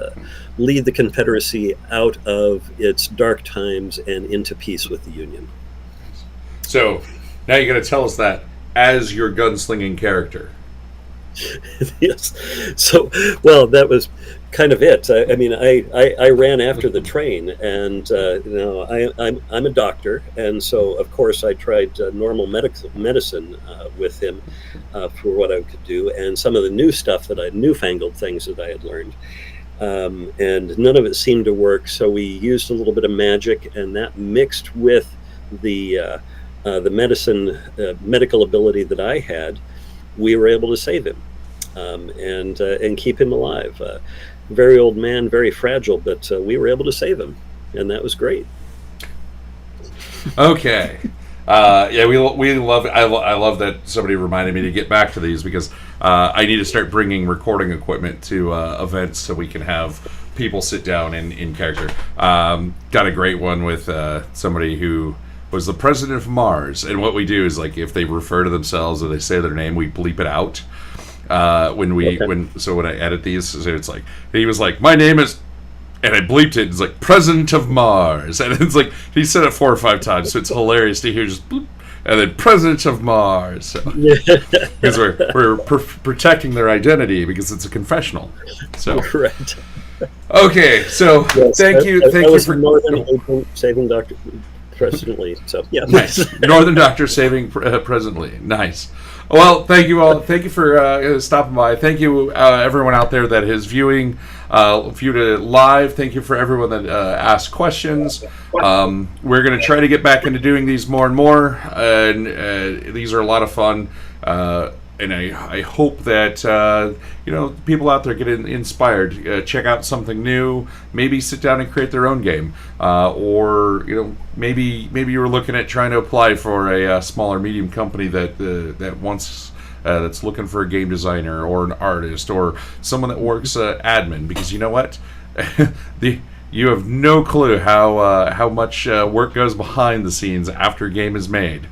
[SPEAKER 2] lead the Confederacy out of its dark times and into peace with the Union.
[SPEAKER 1] So now you got to tell us that as your gunslinging character.
[SPEAKER 2] Yes. So, well, that was kind of it. I ran after the train, and I'm a doctor, and so of course I tried normal medicine with him for what I could do, and some of the new stuff newfangled things that I had learned. and none of it seemed to work. So we used a little bit of magic, and that mixed with the medical ability that I had, we were able to save him, and keep him alive. Very old man, very fragile, but we were able to save him, and that was great.
[SPEAKER 1] Okay. Yeah, we love. I love that somebody reminded me to get back to these, because I need to start bringing recording equipment to events so we can have people sit down in character. Got a great one with somebody who was the president of Mars, and what we do is, like, if they refer to themselves or they say their name, we bleep it out. When I edit these, so it's like, he was like, my name is, and I bleeped it. It's like, President of Mars, and it's like he said it 4 or 5 times, so it's hilarious to hear just bloop, and then President of Mars. So, because we're protecting their identity, because it's a confessional. So
[SPEAKER 2] Correct.
[SPEAKER 1] Okay, so
[SPEAKER 2] Yes,
[SPEAKER 1] thank you for
[SPEAKER 2] Northern Agent saving Dr. President Lee. So yeah,
[SPEAKER 1] nice. Northern Doctor saving President Lee. Nice. Well, thank you all. Thank you for stopping by. Thank you, everyone out there that is viewed it live. Thank you for everyone that asked questions. We're going to try to get back into doing these more and more, and these are a lot of fun. And I hope that people out there get inspired, check out something new, maybe sit down and create their own game, or maybe you were looking at trying to apply for a small or medium company that wants that's looking for a game designer or an artist or someone that works admin, because you know what, you have no clue how much work goes behind the scenes after a game is made.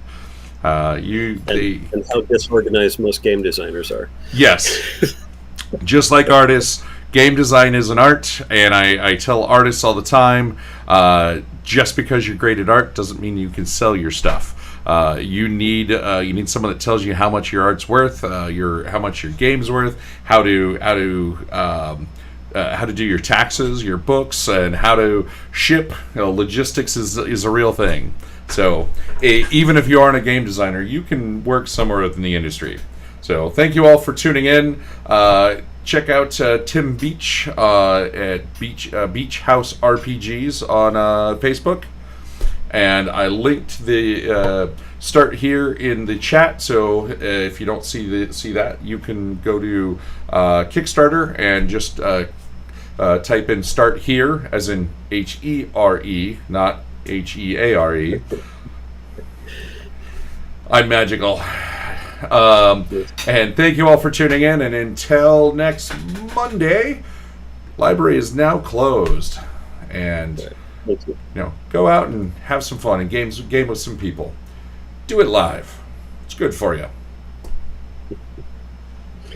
[SPEAKER 1] And
[SPEAKER 2] how disorganized most game designers are.
[SPEAKER 1] Yes. Just like artists, game design is an art, and I tell artists all the time, just because you're great at art doesn't mean you can sell your stuff. You need someone that tells you how much your art's worth, how much your game's worth, how to do your taxes, your books, and how to ship. Logistics is a real thing. So even if you aren't a game designer, you can work somewhere within the industry. So thank you all for tuning in. Check out Tim Beach at Beach House RPGs on Facebook. And I linked the start here in the chat. So if you don't see that, you can go to Kickstarter and just type in start here, as in HERE, not HEARE. I'm magical. And thank you all for tuning in. And until next Monday, library is now closed. And go out and have some fun and game with some people. Do it live. It's good for you.